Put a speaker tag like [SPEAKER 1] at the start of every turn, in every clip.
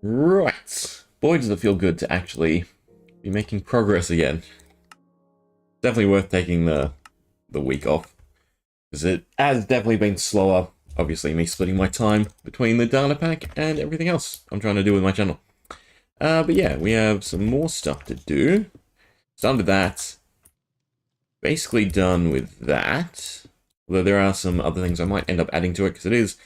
[SPEAKER 1] Right. Boy, does it feel good to actually be making progress again. Definitely worth taking the week off, because it has definitely been slower. Obviously, me splitting my time between the Datapack and everything else I'm trying to do with my channel. But yeah, we have some more stuff to do. Done with that. Basically done with that. Although there are some other things I might end up adding to it, because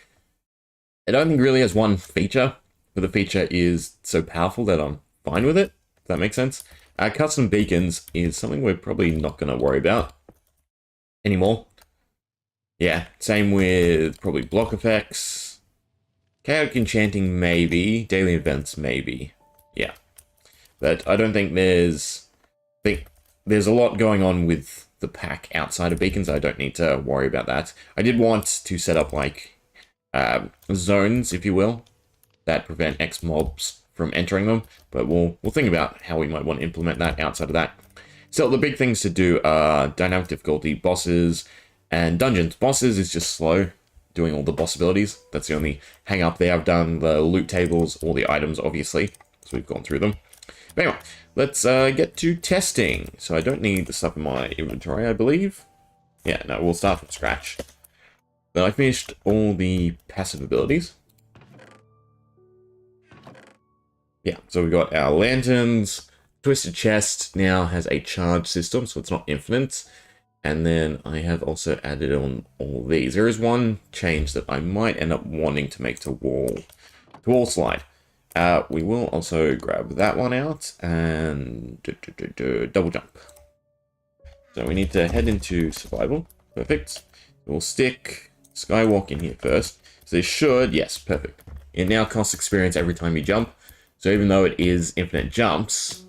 [SPEAKER 1] it only really has one feature, but the feature is so powerful that I'm fine with it, if that makes sense. Custom beacons is something we're probably not going to worry about anymore. Yeah, same with probably block effects. Chaotic enchanting, maybe. Daily events, maybe. Yeah. But I don't think there's a lot going on with the pack outside of beacons. I don't need to worry about that. I did want to set up, like, zones, if you will, that prevent X mobs from entering them, but we'll think about how we might want to implement that outside of that. So the big things to do are dynamic difficulty, bosses, and dungeons. Bosses is just slow, doing all the boss abilities. That's the only hang up there. I've done the loot tables, all the items, obviously, so we've gone through them. But anyway, let's get to testing. So I don't need the stuff in my inventory, I believe. Yeah, no, we'll start from scratch. But I finished all the passive abilities. Yeah, so we got our lanterns. Twisted Chest now has a charge system, so it's not infinite. And then I have also added on all these. There is one change that I might end up wanting to make to wall slide. We will also grab that one out and double jump. So we need to head into survival. Perfect. We'll stick Skywalk in here first. So this should, yes, perfect. It now costs experience every time you jump. So even though it is infinite jumps,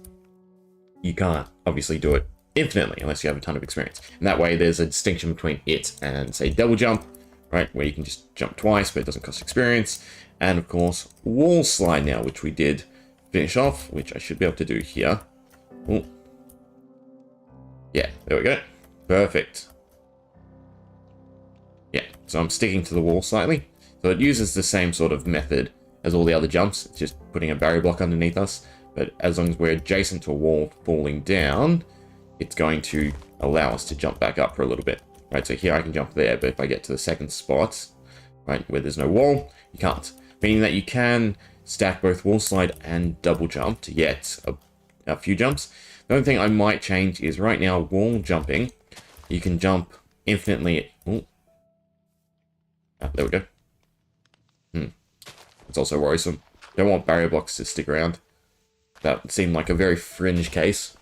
[SPEAKER 1] you can't obviously do it infinitely unless you have a ton of experience. And that way there's a distinction between it and, say, double jump, right, where you can just jump twice but it doesn't cost experience. And of course, wall slide now, which we did finish off, which I should be able to do here. Ooh. Yeah, there we go. Perfect. Yeah, so I'm sticking to the wall slightly. So it uses the same sort of method as all the other jumps. It's just putting a barrier block underneath us. But as long as we're adjacent to a wall falling down, it's going to allow us to jump back up for a little bit. Right, so here I can jump there, but if I get to the second spot, right, where there's no wall, you can't. Meaning that you can stack both wall slide and double jump to get a few jumps. The only thing I might change is right now, wall jumping, you can jump infinitely. Ooh. Ah, there we go. It's also worrisome. Don't want barrier blocks to stick around. That seemed like a very fringe case.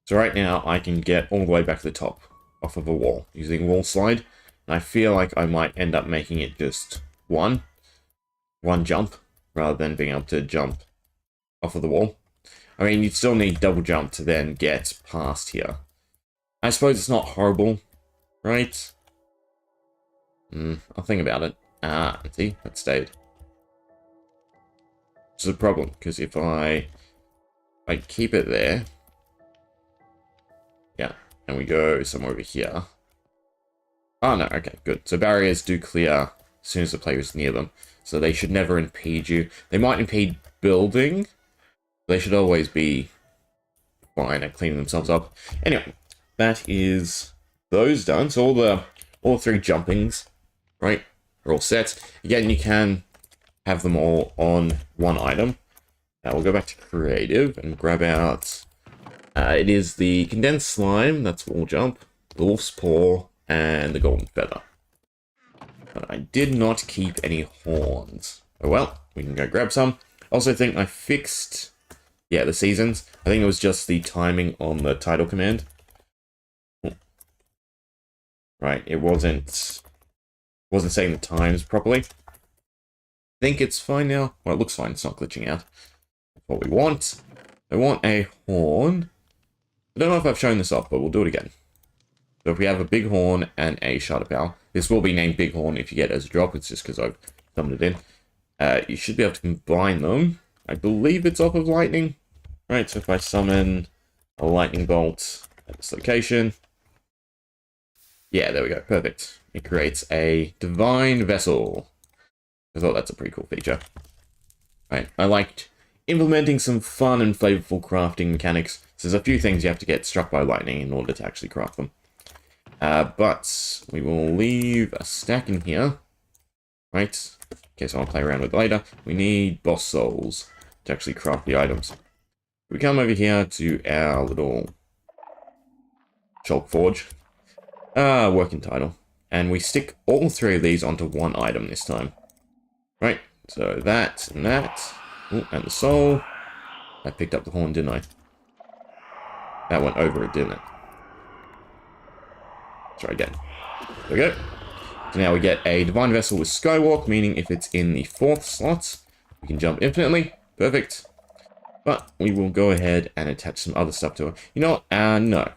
[SPEAKER 1] So right now, I can get all the way back to the top off of a wall using wall slide. And I feel like I might end up making it just one jump rather than being able to jump off of the wall. I mean, you'd still need double jump to then get past here. I suppose it's not horrible, right? I'll think about it. Ah, see, that stayed. Which is a problem, because if I keep it there, yeah, and we go somewhere over here. Oh no, okay, good. So barriers do clear as soon as the player is near them, so they should never impede you. They might impede building, but they should always be fine at cleaning themselves up. Anyway, that is those done. So all three jumpings, right, are all set. Again, you can have them all on one item. Now we'll go back to creative and grab out. It is the condensed slime. That's wall jump, the wolf's paw, and the golden feather. But I did not keep any horns. Oh well, we can go grab some. Also think I fixed, yeah, the seasons. I think it was just the timing on the title command. Right, it wasn't saying the times properly. I think it's fine now. Well, it looks fine. It's not glitching out. That's what we want. I want a horn. I don't know if I've shown this off, but we'll do it again. So if we have a big horn and a shard of power, this will be named big horn if you get it as a drop. It's just because I've summoned it in. You should be able to combine them. I believe it's off of lightning. Right, so if I summon a lightning bolt at this location. Yeah, there we go. Perfect. It creates a divine vessel. I thought that's a pretty cool feature. Right, I liked implementing some fun and flavorful crafting mechanics. So there's a few things you have to get struck by lightning in order to actually craft them. But we will leave a stack in here. Right, in case I want to play around with it later. We need boss souls to actually craft the items. We come over here to our little chalk forge. Working title. And we stick all three of these onto one item this time. Right, so that and that. Ooh, and the soul. I picked up the horn, didn't I? That went over it, didn't it? Try again. There we go. So now we get a Divine Vessel with Skywalk, meaning if it's in the 4th slot, we can jump infinitely. Perfect. But we will go ahead and attach some other stuff to it. You know what? No.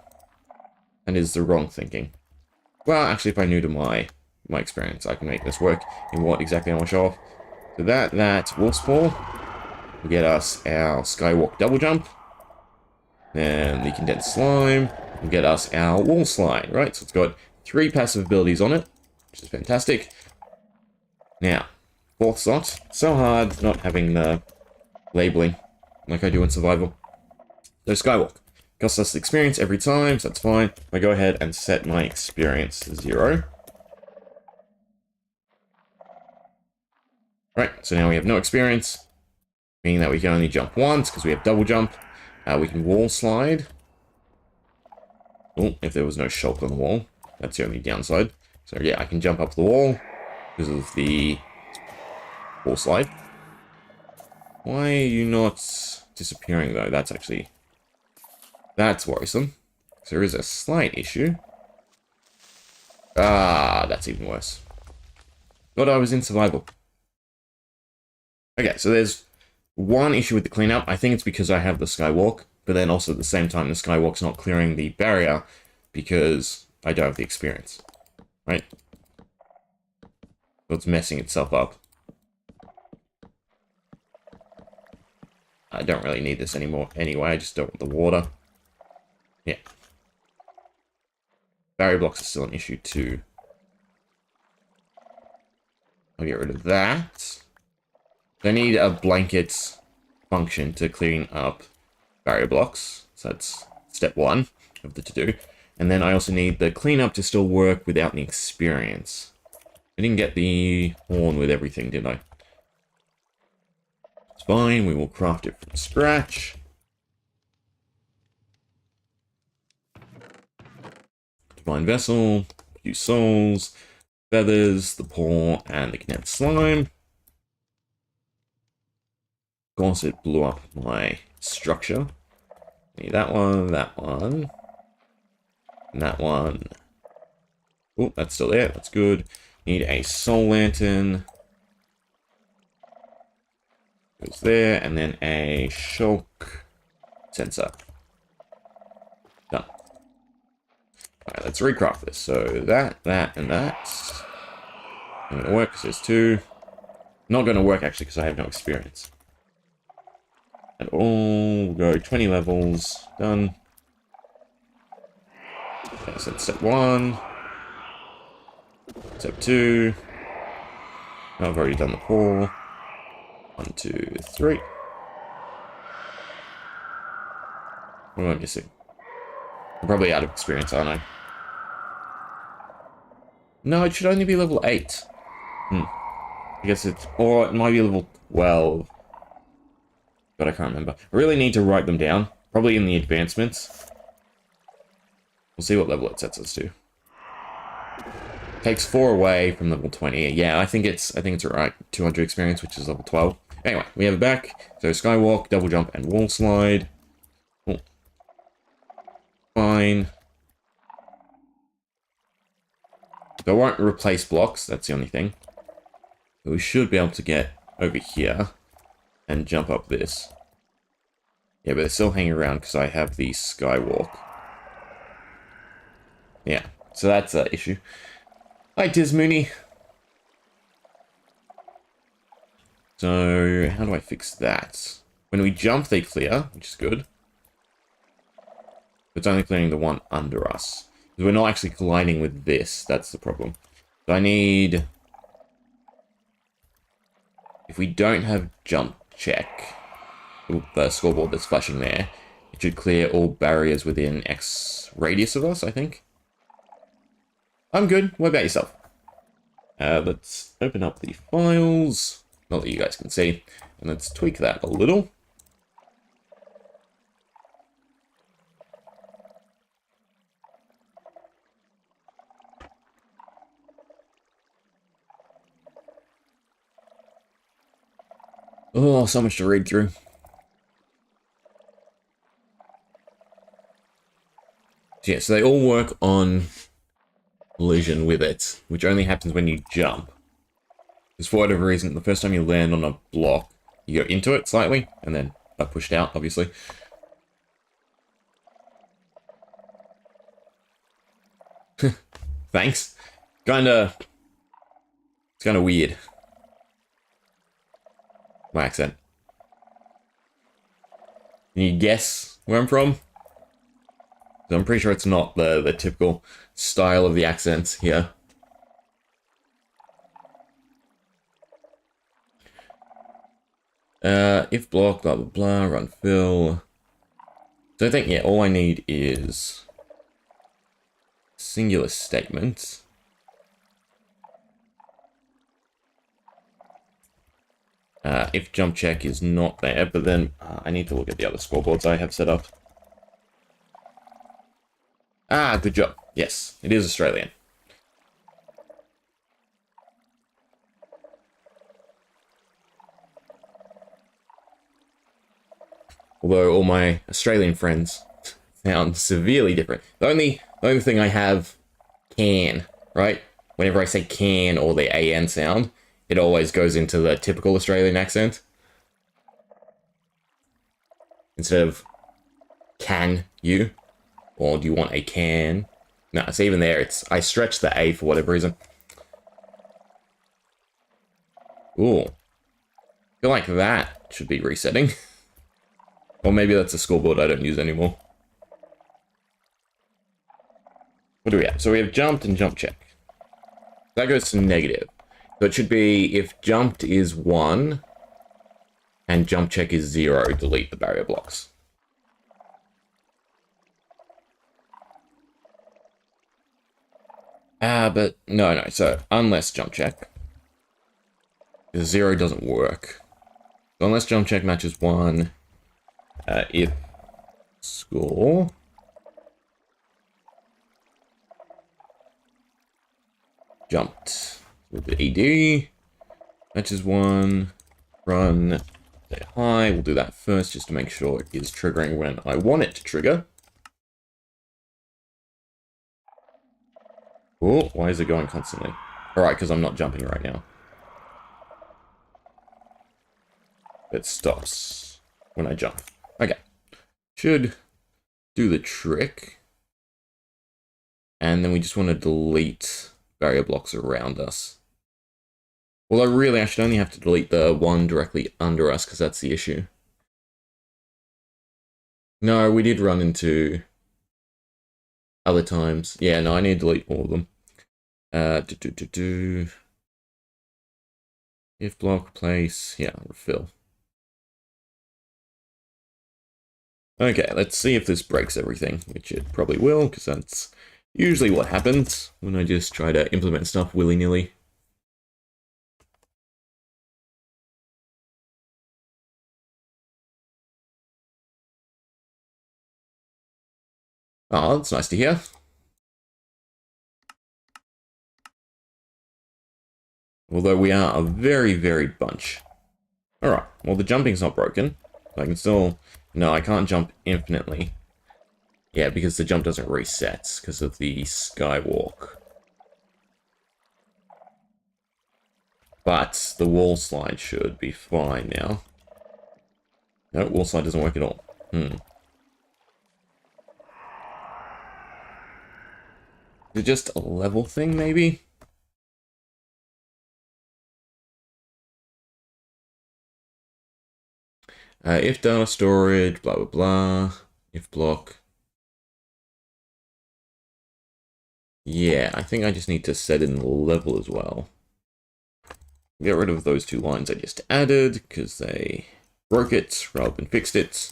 [SPEAKER 1] That is the wrong thinking. Well, actually, if I knew to my experience, I can make this work in what exactly I want to show off. So that Wolf Spore will get us our Skywalk double jump. Then the Condensed Slime will get us our Wall Slide, right? So it's got 3 passive abilities on it, which is fantastic. Now, 4th slot. So hard not having the labeling like I do in Survival. So Skywalk. Costs us experience every time, so that's fine. I go ahead and set my experience to 0. Right, so now we have no experience, meaning that we can only jump once because we have double jump. We can wall slide. Oh, if there was no shulk on the wall, that's the only downside. So yeah, I can jump up the wall because of the wall slide. Why are you not disappearing though? That's worrisome. So there is a slight issue. That's even worse. Thought I was in survival. Okay, so there's one issue with the cleanup. I think it's because I have the Skywalk, but then also at the same time, the Skywalk's not clearing the barrier because I don't have the experience. Right? So it's messing itself up. I don't really need this anymore anyway. I just don't want the water. Yeah. Barrier blocks are still an issue too. I'll get rid of that. I need a blanket function to clean up barrier blocks. So that's step 1 of the to-do. And then I also need the cleanup to still work without the experience. I didn't get the horn with everything, did I? It's fine, we will craft it from scratch. Divine Vessel, a few souls, feathers, the paw, and the Condensed Slime. Of course, it blew up my structure. Need that one, and that one. Oh, that's still there. That's good. Need a soul lantern. Goes there, and then a shulk sensor. Done. Alright, let's recraft this. So that, and that. Not gonna work because there's 2. Not gonna work actually because I have no experience. And all we'll go 20 levels. Done. Okay, so that's step 1. Step 2. Oh, I've already done the paw. 1, 2, 3. What am I missing? I'm probably out of experience, aren't I? No, it should only be level 8. I guess it's... Or it might be level 12. But I can't remember. I really need to write them down. Probably in the advancements. We'll see what level it sets us to. Takes 4 away from level 20. Yeah, I think it's alright. 200 experience, which is level 12. Anyway, we have it back. So Skywalk, double jump, and wall slide. Oh. Fine. So I won't replace blocks, that's the only thing. But we should be able to get over here and jump up this. Yeah, but they're still hanging around because I have the Skywalk. Yeah, so that's an issue. Hi, Tismoony. So, how do I fix that? When we jump, they clear, which is good. It's only clearing the one under us. We're not actually colliding with this, that's the problem. So I need... if we don't have jump check, the scoreboard that's flashing there, it should clear all barriers within X radius of us, I think. I'm good. What about yourself? Let's open up the files, not that you guys can see, and let's tweak that a little. Oh, so much to read through. So yeah, so they all work on collision with it, which only happens when you jump. Because for whatever reason, the first time you land on a block, you go into it slightly, and then are pushed out, obviously. Thanks. It's kinda weird. My accent. Can you guess where I'm from? I'm pretty sure it's not the typical style of the accents here. If block, blah blah blah, run fill. So I think, yeah, all I need is singular statement. If jump check is not there, but then I need to look at the other scoreboards I have set up. Ah, good job. Yes, it is Australian. Although all my Australian friends sound severely different. The only thing I have can, right? Whenever I say can or the AN sound, it always goes into the typical Australian accent. Instead of can you, or do you want a can? No, it's even there. I stretch the A for whatever reason. Ooh. I feel like that should be resetting. Or maybe that's a scoreboard I don't use anymore. What do we have? So we have jumped and jump check. That goes to negative. So it should be if jumped is 1 and jump check is 0, delete the barrier blocks. But no. So unless jump check, 0 doesn't work. So unless jump check matches 1, if score jumped with the ED matches 1, run, say hi. We'll do that first just to make sure it is triggering when I want it to trigger. Oh, why is it going constantly? Alright, because I'm not jumping right now. It stops when I jump. Okay. Should do the trick. And then we just want to delete barrier blocks around us. Although really I should only have to delete the one directly under us because that's the issue. No, we did run into other times. Yeah, no, I need to delete all of them. If block, place, yeah, refill. Okay, let's see if this breaks everything, which it probably will, because that's usually what happens when I just try to implement stuff willy-nilly. Oh, that's nice to hear. Although we are a very varied bunch. Alright, well the jumping's not broken. I can still... No, I can't jump infinitely. Yeah, because the jump doesn't reset because of the skywalk. But the wall slide should be fine now. No, wall slide doesn't work at all. Is it just a level thing, maybe? If data storage, blah, blah, blah. If block. Yeah, I think I just need to set in the level as well. Get rid of those two lines I just added, because they broke it rather than fixed it.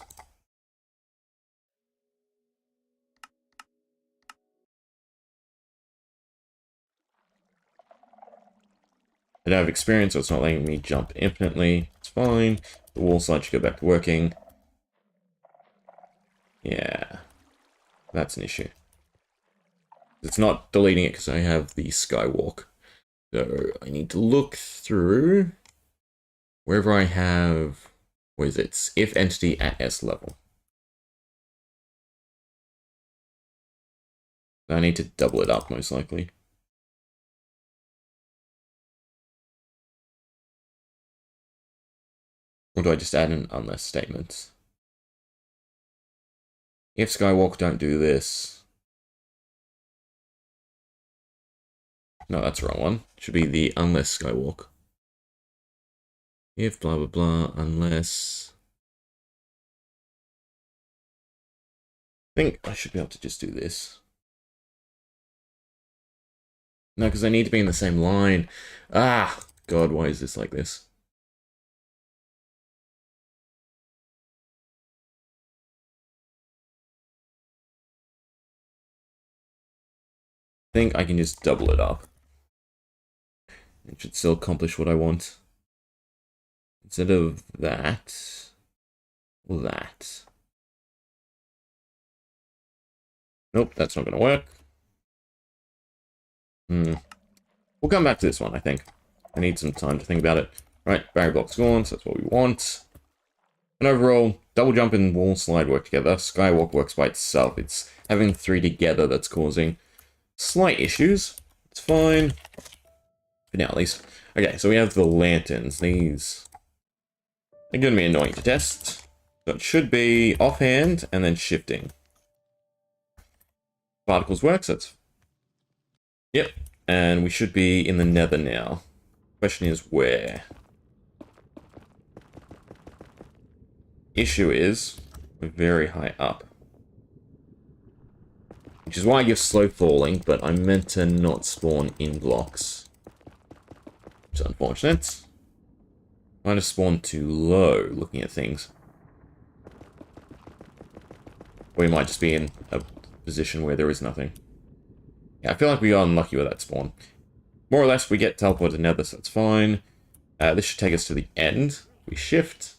[SPEAKER 1] I don't have experience, so it's not letting me jump infinitely. It's fine. The wall slide should go back to working. Yeah, that's an issue. It's not deleting it because I have the skywalk. So I need to look through wherever I have, what is it? If entity at S level. I need to double it up most likely. Or do I just add an unless statement? If skywalk don't do this. No, that's the wrong one. It should be the unless skywalk. If blah blah blah, unless. I think I should be able to just do this. No, because I need to be in the same line. Ah, God, why is this like this? I think I can just double it up. It should still accomplish what I want. Instead of that, that. Nope, that's not going to work. We'll come back to this one, I think. I need some time to think about it. Right, barrier block's gone, so that's what we want. And overall, double jump and wall slide work together. Skywalk works by itself. It's having three together that's causing slight issues. It's fine. For now, at least. Okay, so we have the lanterns. These are going to be annoying to test. So it should be offhand and then shifting. Particles works, that's... Yep, and we should be in the nether now. Question is where? Issue is, we're very high up. Which is why I give slow falling, but I'm meant to not spawn in blocks. Which is unfortunate. Might have spawned too low, looking at things. We might just be in a position where there is nothing. Yeah, I feel like we got unlucky with that spawn. More or less, we get teleported to nether, so that's fine. This should take us to the end. We shift.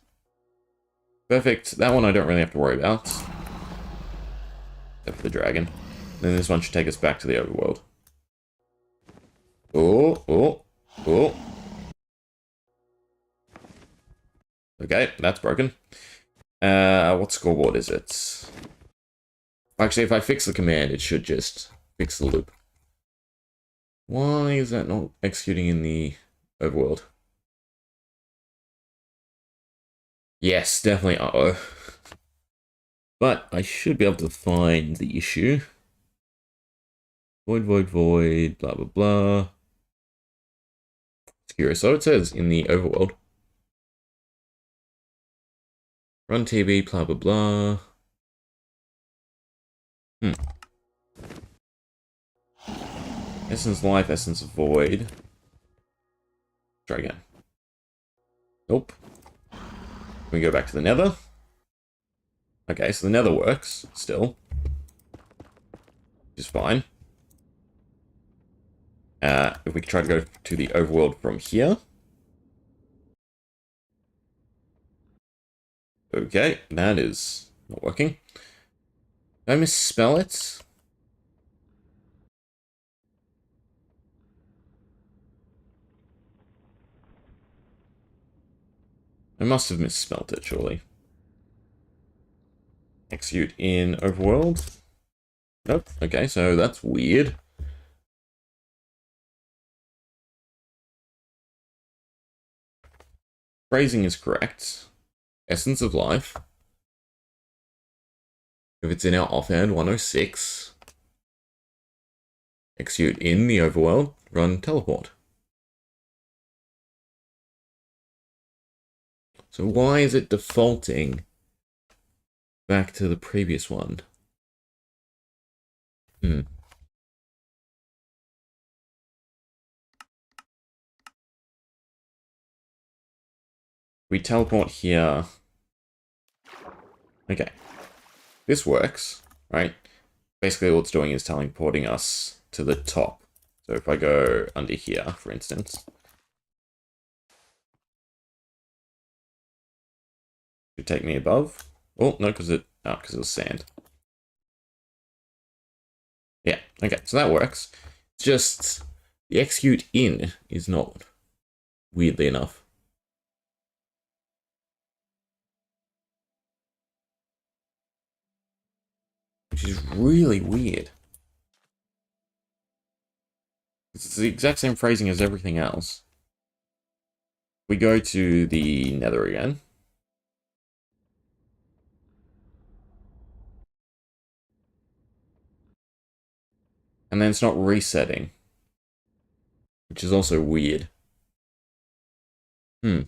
[SPEAKER 1] Perfect. That one I don't really have to worry about. Except for the dragon. Then this one should take us back to the overworld. Oh, oh, oh. Okay, that's broken. What scoreboard is it? Actually, if I fix the command, it should just fix the loop. Why is that not executing in the overworld? Yes, definitely uh-oh. But I should be able to find the issue. Void, void, void, blah, blah, blah. It's curious. So it says in the overworld. Run TV, blah, blah, blah. Essence life, essence void. Try again. Nope. We go back to the nether. Okay, so the nether works still. Which is fine. If we try to go to the overworld from here. Okay, that is not working. Did I misspell it? I must have misspelled it, surely. Execute in overworld. Nope. Okay, so that's weird. Phrasing is correct. Essence of life. If it's in our offhand 106. Execute in the overworld. Run teleport. So why is it defaulting back to the previous one? We teleport here. Okay. This works, right? Basically, all it's doing is teleporting us to the top. So if I go under here, for instance, it take me above. Oh, no, because it was sand. Yeah, okay, so that works. It's just the execute in is not, weirdly enough. Which is really weird. It's the exact same phrasing as everything else. We go to the nether again. And then it's not resetting. Which is also weird. Hmm.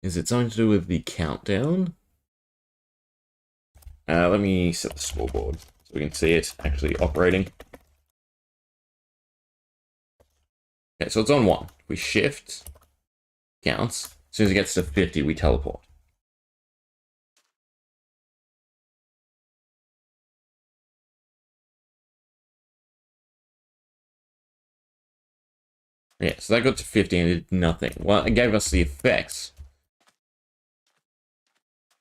[SPEAKER 1] Is it something to do with the countdown? Let me set the scoreboard so we can see it actually operating. Okay, so it's on 1. We shift, counts. As soon as it gets to 50, we teleport. Yeah, so that got to 50 and it did nothing. Well, it gave us the effects.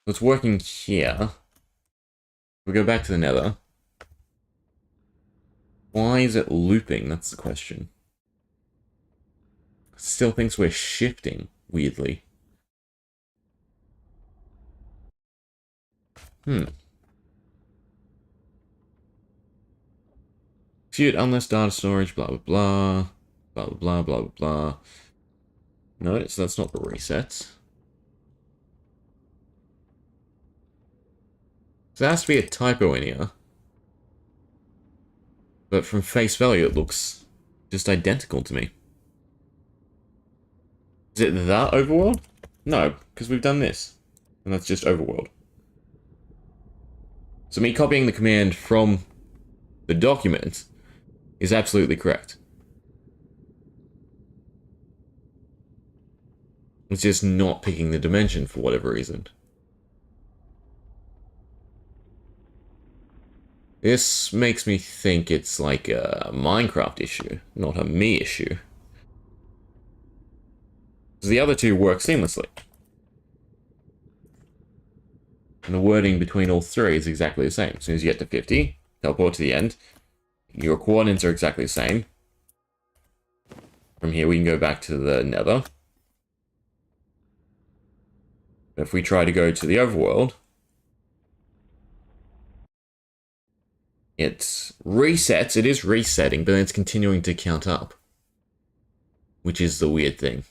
[SPEAKER 1] So it's working here. We go back to the nether. Why is it looping? That's the question. Still thinks we're shifting, weirdly. Shoot, unless data storage, blah, blah, blah. Blah, blah, blah, blah, blah, blah. No, so that's not the reset. So there has to be a typo in here. But from face value, it looks just identical to me. Is it that overworld? No, because we've done this. And that's just overworld. So me copying the command from the document is absolutely correct. It's just not picking the dimension for whatever reason. This makes me think it's like a Minecraft issue, not a me issue. Because the other two work seamlessly. And the wording between all three is exactly the same. As soon as you get to 50, teleport to the end. Your coordinates are exactly the same. From here, we can go back to the nether. If we try to go to the overworld, it resets. It is resetting, but then it's continuing to count up. Which is the weird thing.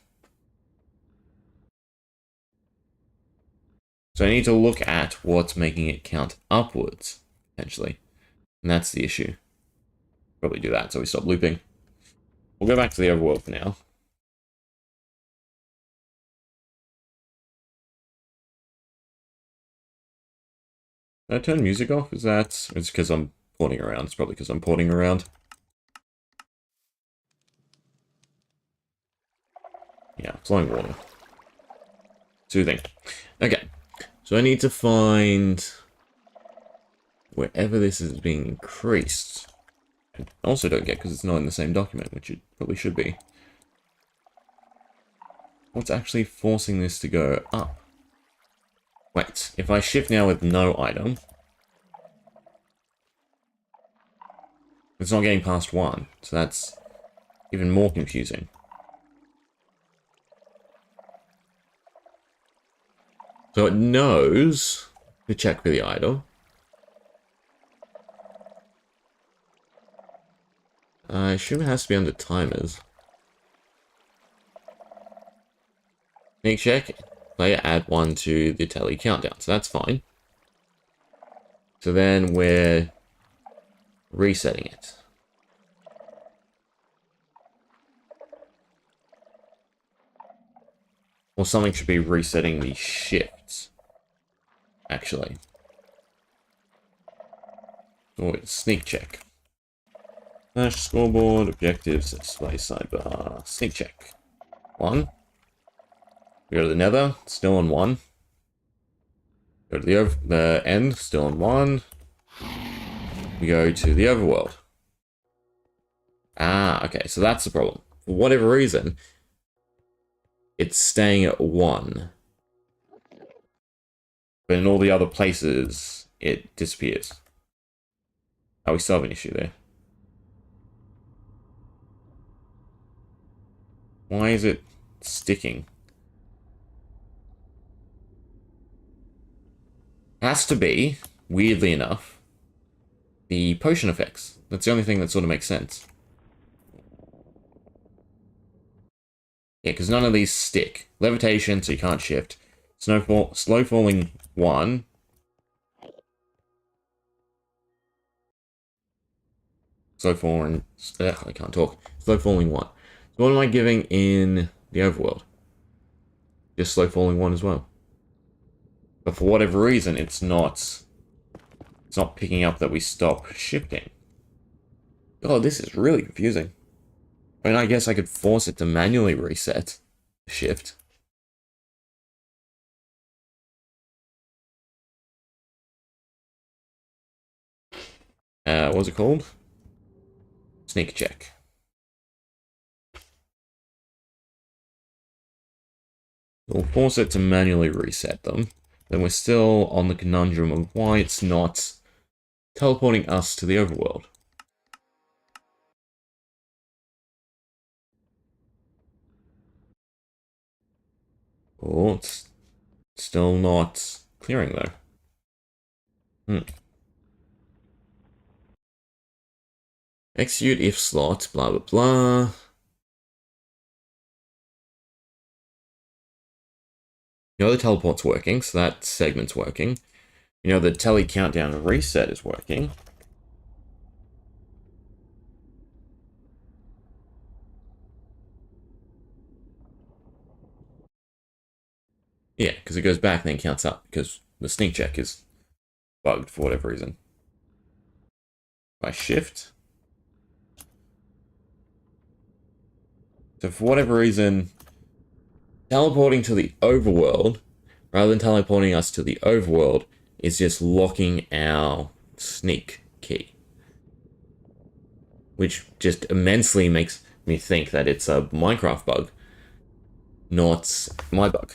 [SPEAKER 1] So I need to look at what's making it count upwards, potentially. And that's the issue. Probably do that so we stop looping. We'll go back to the overworld for now. Did I turn music off? Is that... It's because I'm porting around. It's probably because I'm porting around. Yeah, flowing water. Soothing. Okay. So I need to find... wherever this is being increased. I also don't get because it's not in the same document, which it probably should be. What's actually forcing this to go up? Wait, if I shift now with no item, it's not getting past 1, so that's even more confusing. So it knows to check for the item. I assume it has to be under timers. Sneak check, player add 1 to the tally countdown, so that's fine. So then we're resetting it. Or something should be resetting the shifts, actually. Oh, it's sneak check. Slash scoreboard, objectives, display sidebar, sneak check. 1. We go to the nether, still on 1. Go to the end, still on 1. We go to the overworld. Ah, okay, so that's the problem. For whatever reason, it's staying at 1. But in all the other places, it disappears. Oh, we still have an issue there. Why is it sticking? Has to be, weirdly enough, the potion effects. That's the only thing that sort of makes sense. Yeah, because none of these stick. Levitation, so you can't shift. Snowfall, slow falling 1. Slow falling. I can't talk. Slow falling 1. So what am I giving in the overworld? Just slow falling 1 as well. But for whatever reason, it's not picking up that we stop shifting. Oh, this is really confusing. I mean, I guess I could force it to manually reset the shift. What's it called? Sneak check. We'll force it to manually reset them. Then we're still on the conundrum of why it's not teleporting us to the overworld. Oh, it's still not clearing though. Execute if slot, blah blah blah. You know the teleport's working, so that segment's working. You know the tele countdown and reset is working. Yeah, because it goes back and then counts up, because the sneak check is bugged for whatever reason. If I shift. So for whatever reason, teleporting to the overworld, rather than teleporting us to the overworld, is just locking our sneak key. Which just immensely makes me think that it's a Minecraft bug, not my bug.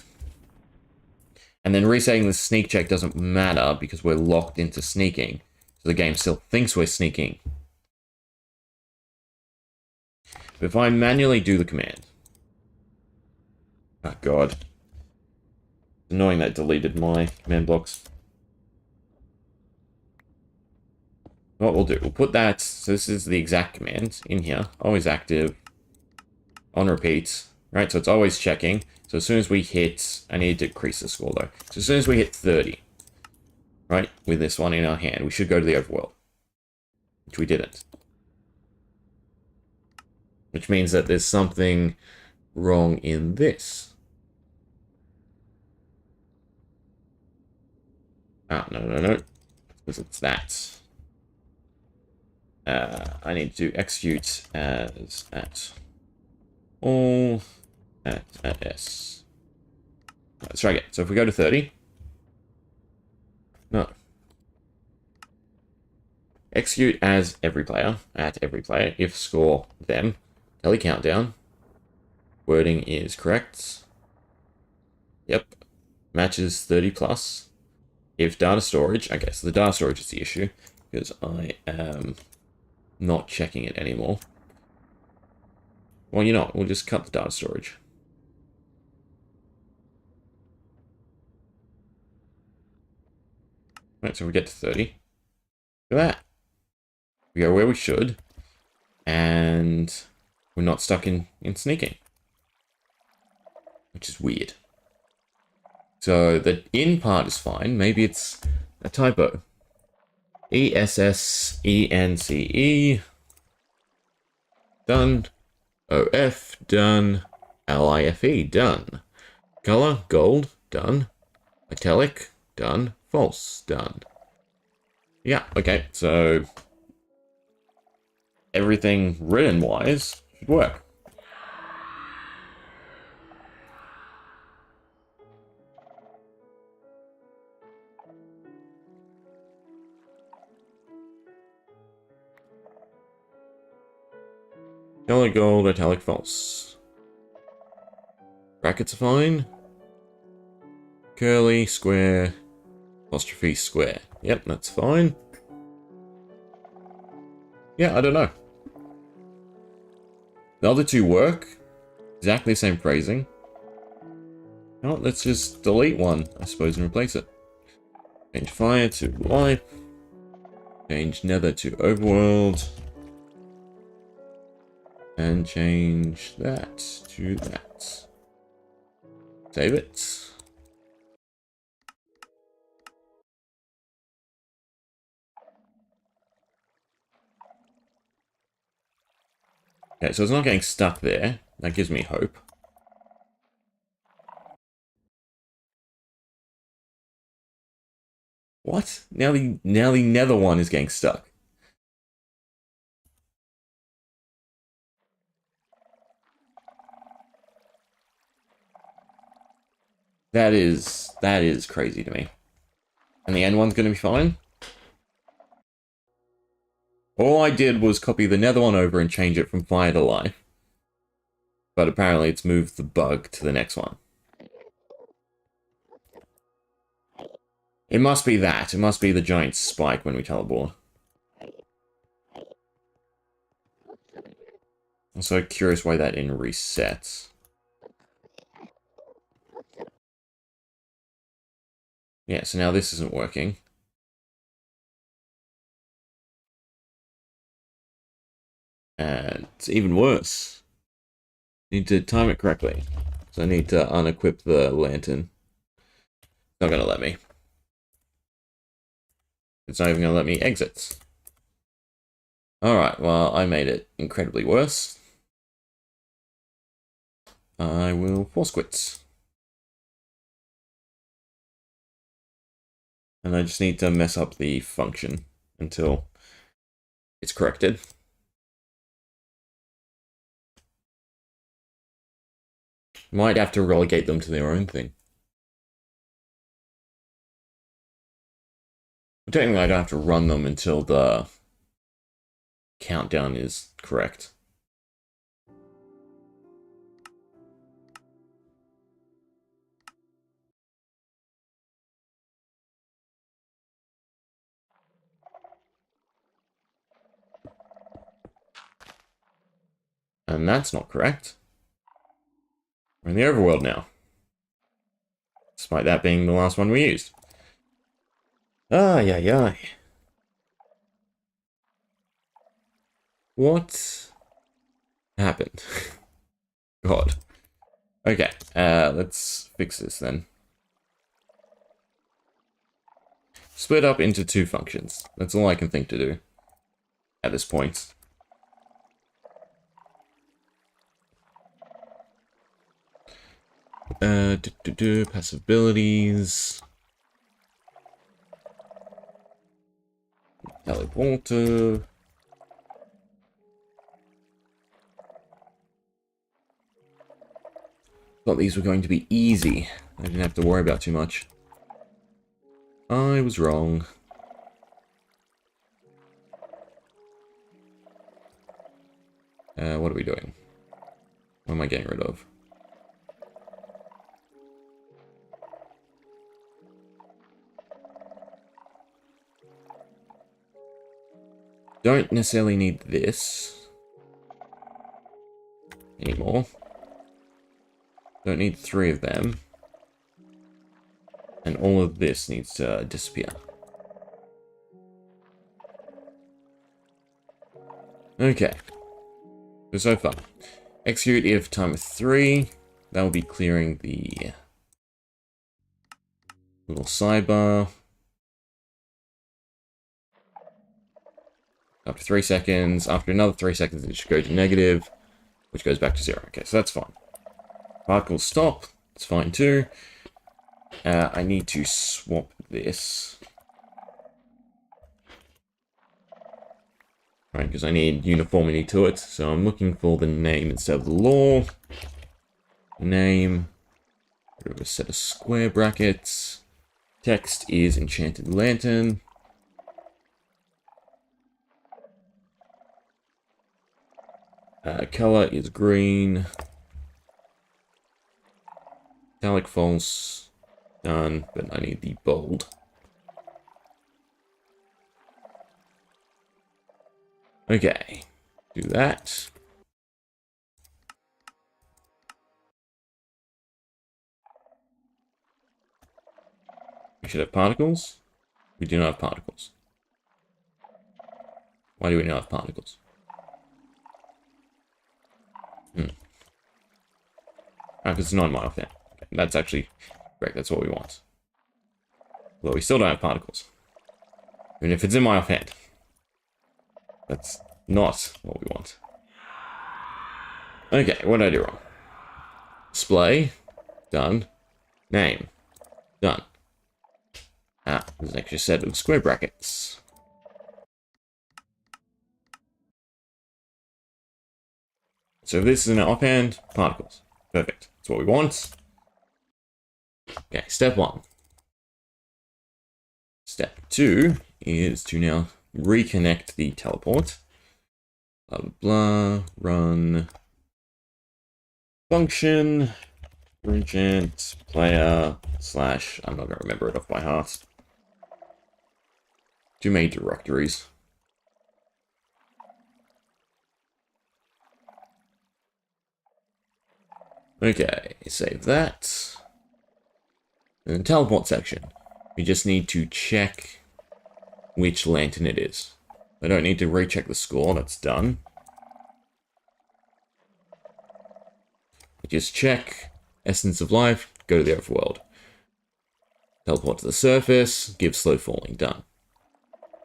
[SPEAKER 1] And then resetting the sneak check doesn't matter because we're locked into sneaking. So the game still thinks we're sneaking. But if I manually do the command... Oh god. It's annoying that deleted my command blocks. What we'll do, we'll put that... So this is the exact command in here. Always active. On repeat. Right, so it's always checking. So as soon as we hit... I need to decrease the score though. So as soon as we hit 30... Right, with this one in our hand, we should go to the overworld. Which we didn't. Which means that there's something wrong in this. Ah, no. Because it's that. I need to execute as at all at S. Let's try again. So if we go to 30. No. Execute as every player, at every player, if score them. Tele countdown. Wording is correct. Yep. Matches 30 plus. If data storage, okay, so the data storage is the issue, because I am not checking it anymore. Well, you know what, we'll just cut the data storage. Right, so we get to 30. Look at that. We go where we should, and we're not stuck in sneaking. Which is weird. So the in part is fine. Maybe it's a typo. ESSENCE. Done. OF. Done. LIFE. Done. Color. Gold. Done. Italic. Done. False. Done. Yeah, okay, so everything written-wise should work. Yellow gold, italic false. Brackets are fine. Curly, square, apostrophe, square. Yep, that's fine. Yeah, I don't know. The other two work. Exactly the same phrasing. Now let's just delete one, I suppose, and replace it. Change fire to life. Change nether to overworld. And change that to that. Save it. Okay, so it's not getting stuck there. That gives me hope. What? Now the nether one is getting stuck. That is crazy to me. And the end one's gonna be fine? All I did was copy the nether one over and change it from fire to life. But apparently it's moved the bug to the next one. It must be that. It must be the giant spike when we teleport. I'm so curious why that didn't reset. Yeah, so now this isn't working. And it's even worse. Need to time it correctly. So I need to unequip the lantern. It's not gonna let me. It's not even gonna let me exit. Alright, well, I made it incredibly worse. I will force quit. And I just need to mess up the function until it's corrected. Might have to relegate them to their own thing. But technically, I don't have to run them until the countdown is correct. And that's not correct. We're in the overworld now. Despite that being the last one we used. Yeah. What happened? God. Okay, let's fix this then. Split up into two functions. That's all I can think to do at this point. Passive abilities. Teleporter. Thought these were going to be easy. I didn't have to worry about too much. I was wrong. What are we doing? What am I getting rid of? Don't necessarily need this anymore. Don't need 3 of them. And all of this needs to disappear. Okay. So far. Execute if timer 3. That will be clearing the little sidebar. After 3 seconds. After another 3 seconds, it should go to negative, which goes back to 0. Okay, so that's fine. Particles stop. It's fine too. I need to swap this. Right, because I need uniformity to it, so I'm looking for the name instead of the law. Name. A set of square brackets. Text is Enchanted Lantern. Color is green. Italic false. Done, but I need the bold. Okay, do that. We should have particles. We do not have particles. Why do we not have particles? Because it's not in my offhand. Okay, that's actually correct. That's what we want. Well, we still don't have particles. Even if it's in my offhand. That's not what we want. Okay, what did I do wrong? Display. Done. Name. Done. There's an extra set of square brackets. So if this is an offhand, particles. Perfect. That's what we want. Okay, step 1. Step 2 is to now reconnect the teleport. Blah, blah, blah. Run. Function. Runechant. Player. / I'm not going to remember it off by heart. 2 main directories. Okay, save that. In the teleport section, we just need to check which lantern it is. I don't need to recheck the score, that's done. Just check Essence of Life, go to the overworld. Teleport to the surface, give slow falling, done.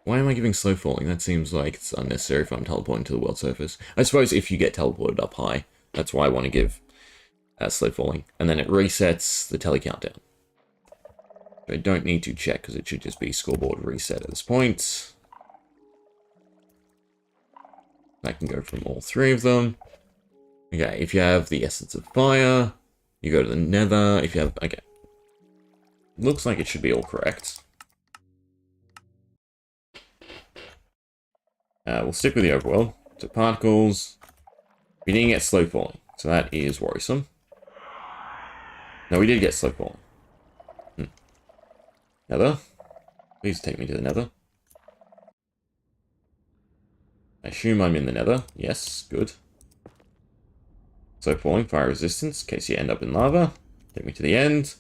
[SPEAKER 1] Why am I giving slow falling? That seems like it's unnecessary if I'm teleporting to the world surface. I suppose if you get teleported up high, that's why I want to give slow falling. And then it resets the tele countdown. I don't need to check because it should just be scoreboard reset at this point. I can go from all 3 of them. Okay, if you have the Essence of Fire, you go to the Nether. If you have... Okay. Looks like it should be all correct. We'll stick with the overworld. So particles. We didn't get slow falling, so that is worrisome. No, we did get slow falling. Nether. Please take me to the Nether. I assume I'm in the Nether. Yes, good. Slow falling, fire resistance, in case you end up in lava. Take me to the end.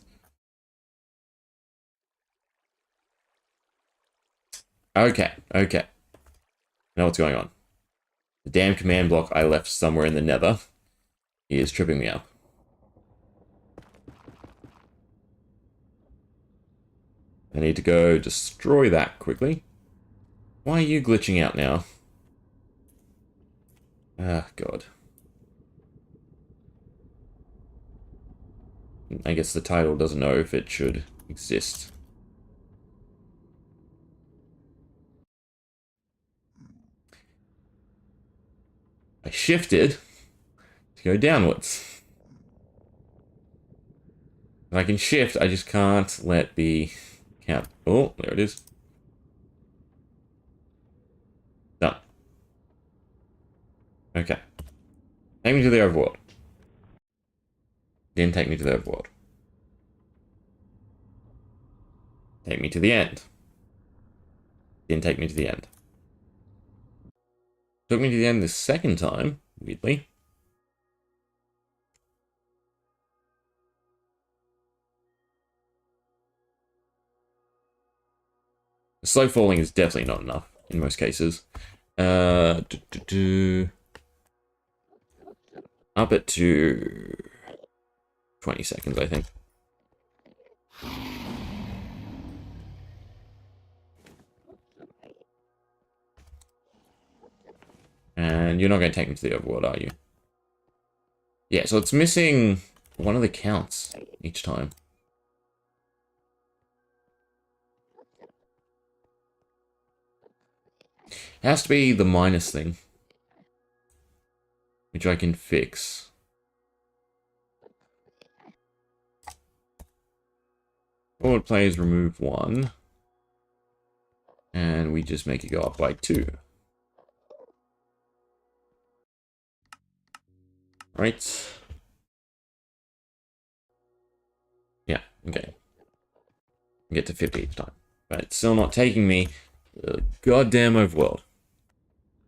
[SPEAKER 1] Okay, okay. Now what's going on? The damn command block I left somewhere in the Nether is tripping me up. I need to go destroy that quickly. Why are you glitching out now? Ah, God. I guess the title doesn't know if it should exist. I shifted to go downwards. If I can shift, I just can't let the count. Oh, there it is. Done. Okay. Take me to the overworld. Didn't take me to the overworld. Take me to the end. Didn't take me to the end. Took me to the end the second time, weirdly. Slow falling is definitely not enough in most cases. Up it to 20 seconds, I think. And you're not going to take me to the overworld, are you? Yeah, so it's missing one of the counts each time. It has to be the minus thing, which I can fix. Forward players remove 1. And we just make it go up by 2. Right. Yeah, okay. Get to 50 each time. But it's still not taking me to the goddamn overworld.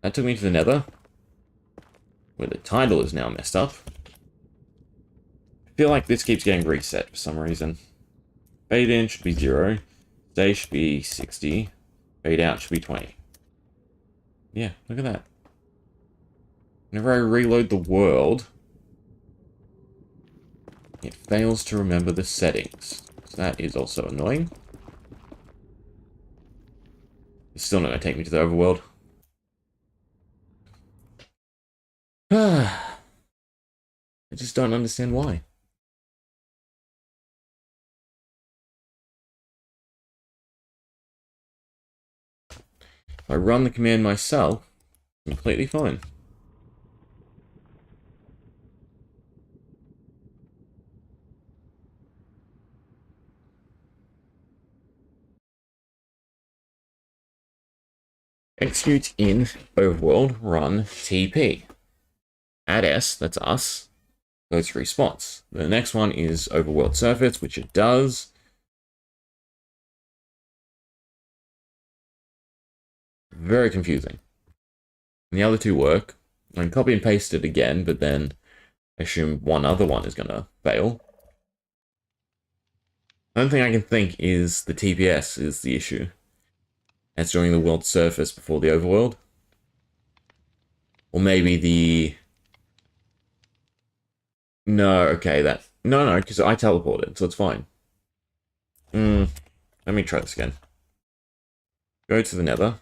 [SPEAKER 1] That took me to the Nether, where the title is now messed up. I feel like this keeps getting reset for some reason. Fade in should be 0. Stay should be 60. Fade out should be 20. Yeah, look at that. Whenever I reload the world, it fails to remember the settings. So that is also annoying. It's still not going to take me to the overworld. I just don't understand why. If I run the command myself, completely fine. Execute in overworld run TP. Add S, that's us, goes to response. The next one is overworld surface, which it does. Very confusing. And the other two work. I can copy and paste it again, but then I assume one other one is going to fail. The only thing I can think is the TPS is the issue. It's joining the world surface before the overworld. Or maybe the... No, okay, that... No, because I teleported, so it's fine. Let me try this again. Go to the Nether.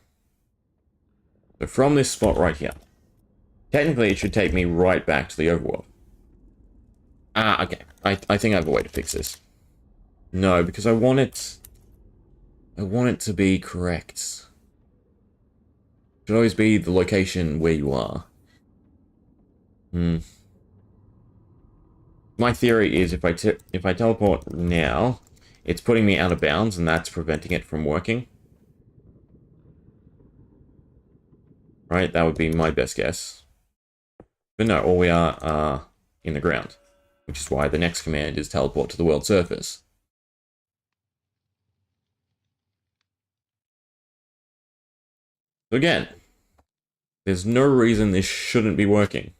[SPEAKER 1] So from this spot right here. Technically, it should take me right back to the overworld. Ah, okay. I think I have a way to fix this. No, because I want it to be correct. It should always be the location where you are. My theory is if I teleport now, it's putting me out of bounds, and that's preventing it from working. Right? That would be my best guess. But no, all we are in the ground. Which is why the next command is teleport to the world surface. So again, there's no reason this shouldn't be working.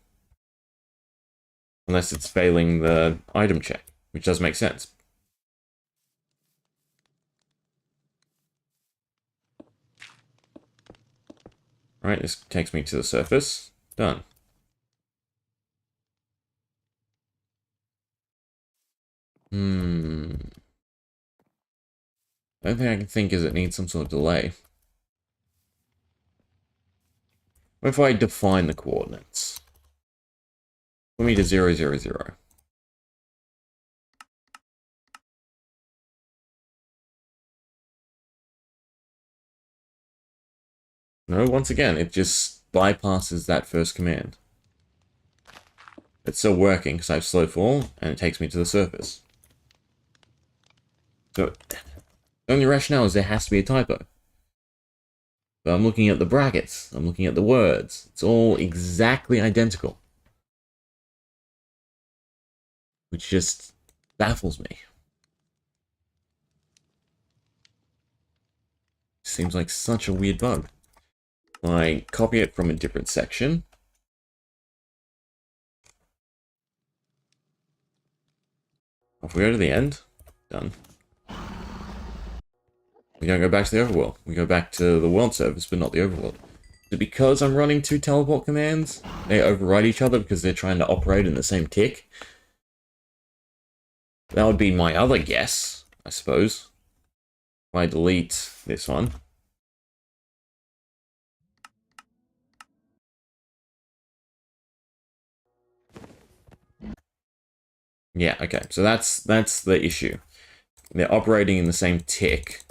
[SPEAKER 1] Unless it's failing the item check, which does make sense. Right, this takes me to the surface. Done. The only thing I can think is it needs some sort of delay. What if I define the coordinates? Put me to 0, 0, 0. No, once again, it just bypasses that first command. It's still working because I have slow fall, and it takes me to the surface. So, the only rationale is there has to be a typo. But I'm looking at the brackets, I'm looking at the words. It's all exactly identical. Which just baffles me. Seems like such a weird bug. I copy it from a different section. If we go to the end, done. We don't go back to the overworld. We go back to the world surface, but not the overworld. So because I'm running two teleport commands, they override each other because they're trying to operate in the same tick. That would be my other guess, I suppose. If I delete this one. Yeah, okay. So that's the issue. They're operating in the same tick.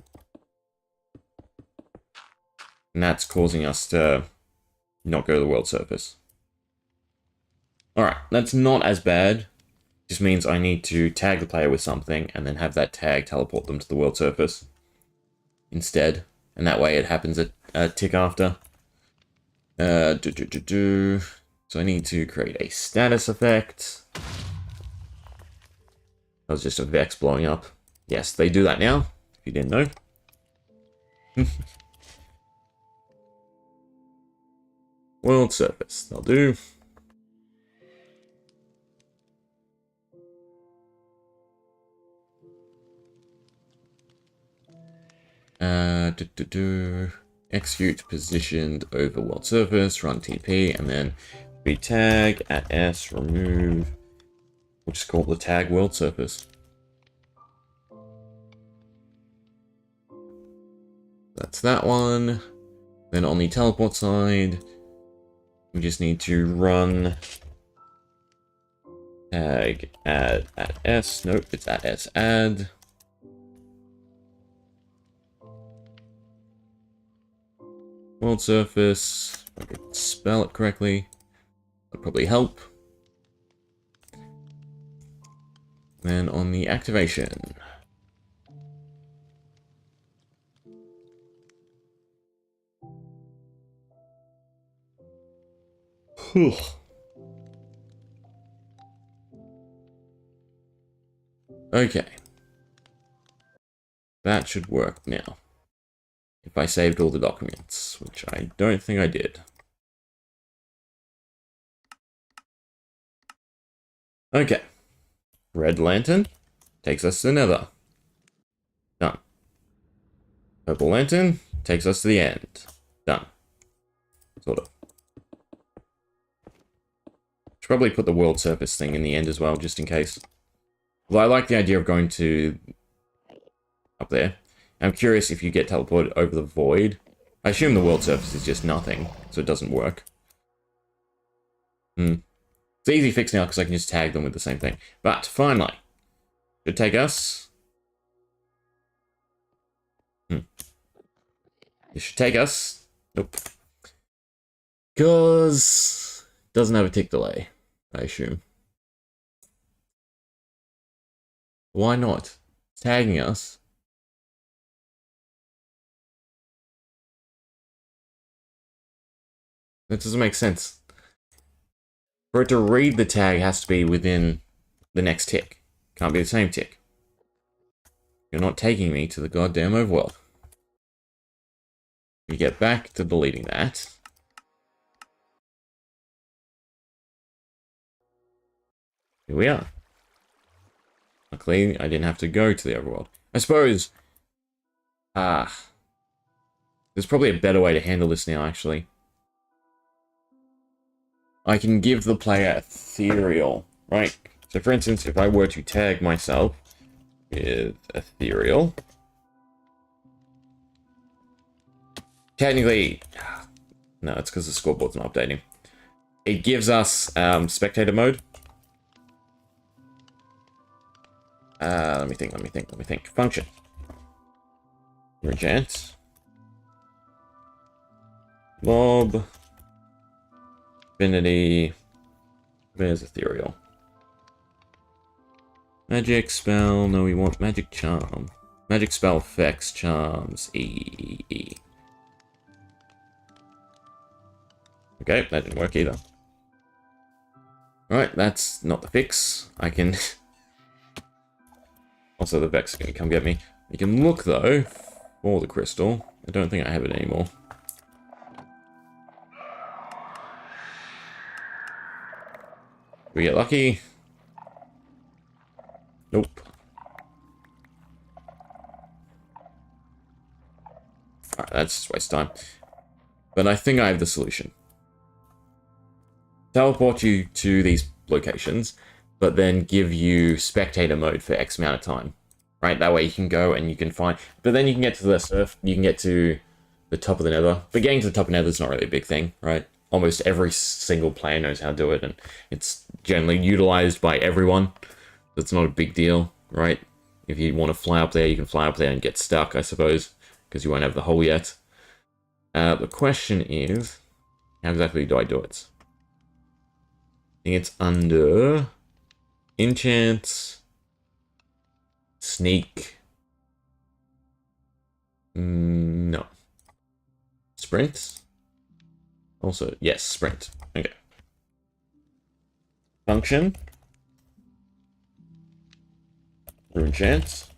[SPEAKER 1] And that's causing us to not go to the world surface. Alright, that's not as bad. Just means I need to tag the player with something and then have that tag teleport them to the world surface instead. And that way it happens a tick after. So I need to create a status effect. That was just a Vex blowing up. Yes, they do that now, if you didn't know. World surface, they'll do. Execute positioned over world surface, run TP, and then retag at S, remove. We'll just call the tag world surface. That's that one. Then on the teleport side, we just need to run tag add at S. Nope, it's at S add. World surface. If I could spell it correctly, that'd probably help. Then on the activation. Okay. That should work now. If I saved all the documents, which I don't think I did. Okay. Red lantern takes us to the Nether. Done. Purple lantern takes us to the end. Done. Sort of. Should probably put the world surface thing in the end as well, just in case. Although I like the idea of going to up there. I'm curious if you get teleported over the void. I assume the world surface is just nothing, so it doesn't work. It's an easy fix now because I can just tag them with the same thing. But finally, should take us. This should take us. Nope. Because it doesn't have a tick delay, I assume. Why not? It's tagging us. That doesn't make sense. For it to read the tag has to be within the next tick. Can't be the same tick. You're not taking me to the goddamn overworld. We get back to deleting that. Here we are. Luckily, I didn't have to go to the overworld. I suppose... there's probably a better way to handle this now, actually. I can give the player ethereal, right? So for instance, if I were to tag myself with ethereal, technically, no, it's because the scoreboard's not updating. It gives us spectator mode. Let me think. Function. Runechant. Mob. Infinity. Where's ethereal? Magic spell. No, we want magic charm. Magic spell effects, charms. E. Okay, that didn't work either. Alright, that's not the fix. I can... Also, the Vex are going to come get me. You can look, though, for the crystal. I don't think I have it anymore. We get lucky. Nope. Alright, that's just waste time. But I think I have the solution. Teleport you to these locations, but then give you spectator mode for X amount of time. Right, that way you can go and you can find... But then you can get to the surf, you can get to the top of the Nether. But getting to the top of the Nether is not really a big thing, right? Almost every single player knows how to do it, and it's generally utilized by everyone. It's not a big deal, right? If you want to fly up there, you can fly up there and get stuck, I suppose, because you won't have the hole yet. The question is, how exactly do I do it? I think it's under enchant, sneak. No. Sprint. Also, yes, sprint. Okay. Function. Runechant.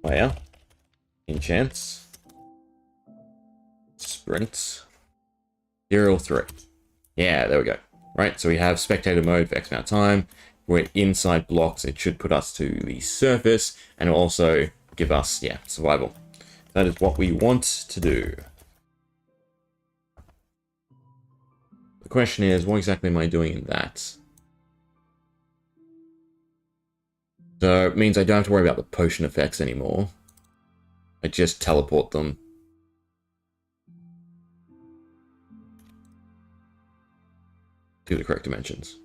[SPEAKER 1] Player. Enchants. Sprint. 0-3. Yeah, there we go. Right, so we have spectator mode for X amount of time. We're inside blocks. It should put us to the surface, and it'll also give us, yeah, survival. That is what we want to do. The question is, what exactly am I doing in that? So it means I don't have to worry about the potion effects anymore. I just teleport them. To the correct dimensions.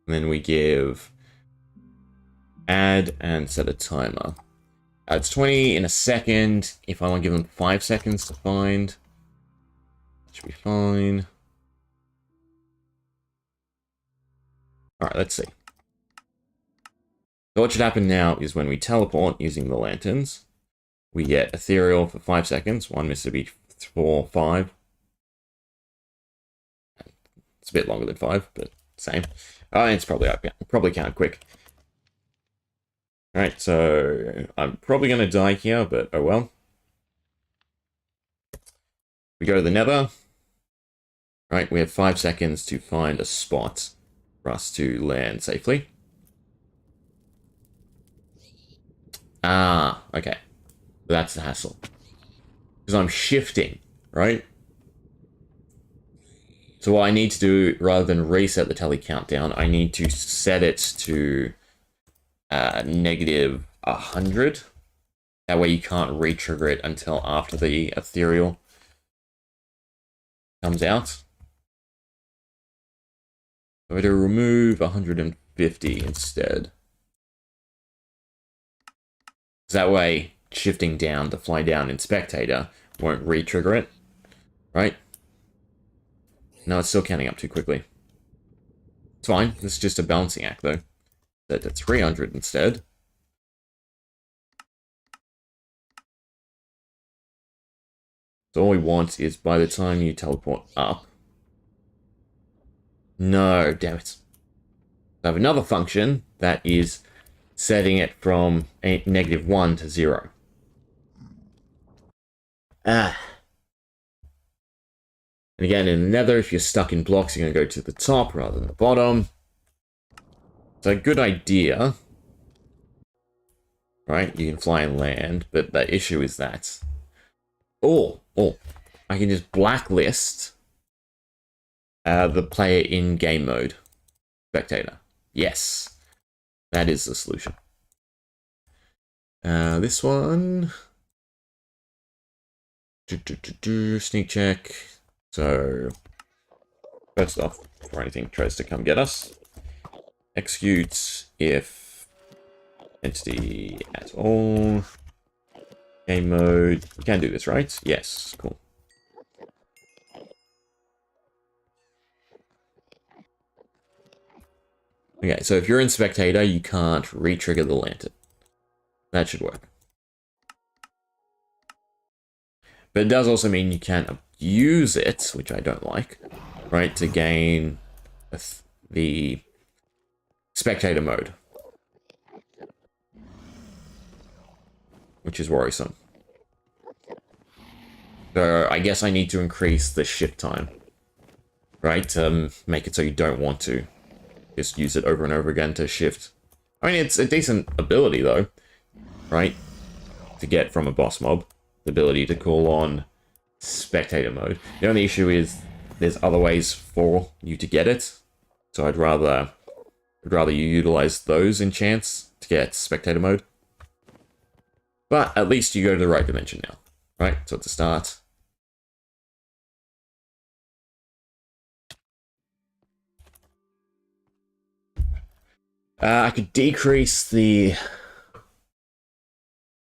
[SPEAKER 1] And then we give add and set a timer. It's 20 in a second. If I want to give them 5 seconds to find, that should be fine. Alright, let's see. So what should happen now is when we teleport using the lanterns, we get ethereal for 5 seconds. 1 missed to be 4, 5. It's a bit longer than 5, but same. It's probably up. Yeah, probably count quick. Alright, so I'm probably going to die here, but oh well. We go to the nether. Right, we have 5 seconds to find a spot for us to land safely. Ah, okay. That's the hassle. Because I'm shifting, right? So what I need to do, rather than reset the tally countdown, I need to set it to negative 100. That way you can't re-trigger it until after the ethereal comes out. I'm going to remove 150 instead. So that way, shifting down to fly down in Spectator won't re-trigger it, right? No, it's still counting up too quickly. It's fine. This is just a balancing act, though. Set to 300 instead. So all we want is by the time you teleport up... No, damn it. I have another function that is setting it from -1 to 0. And again, in the nether, if you're stuck in blocks, you're going to go to the top rather than the bottom. It's a good idea. Right? You can fly and land, but the issue is that... Oh, I can just blacklist the player in game mode. Spectator. Yes. That is the solution. This one... Sneak check. So, first off, before anything tries to come get us, execute if entity at all. Game mode. You can do this, right? Yes, cool. Okay, so if you're in Spectator, you can't re-trigger the lantern. That should work. But it does also mean you can't abuse it, which I don't like, right, to gain the Spectator mode. Which is worrisome. So I guess I need to increase the shift time, right, to make it so you don't want to just use it over and over again to shift. I mean, it's a decent ability, though, right, to get from a boss mob. The ability to call on Spectator mode. The only issue is there's other ways for you to get it, so I'd rather you utilize those enchants to get Spectator mode. But at least you go to the right dimension now, right? So at the start. I could decrease the...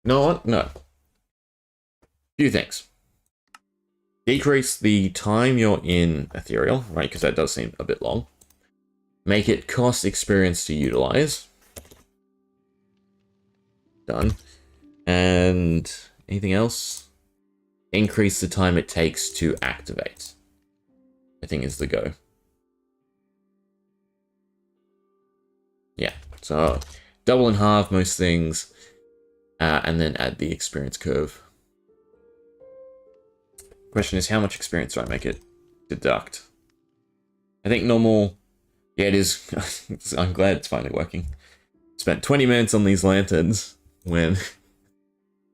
[SPEAKER 1] No. Few things. Decrease the time you're in Ethereal, right, because that does seem a bit long. Make it cost experience to utilize. Done. And anything else? Increase the time it takes to activate. I think is the go. Yeah, so double and half most things, and then add the experience curve. Question is, how much experience do I make it deduct? I think normal. Yeah, it is. I'm glad it's finally working. Spent 20 minutes on these lanterns when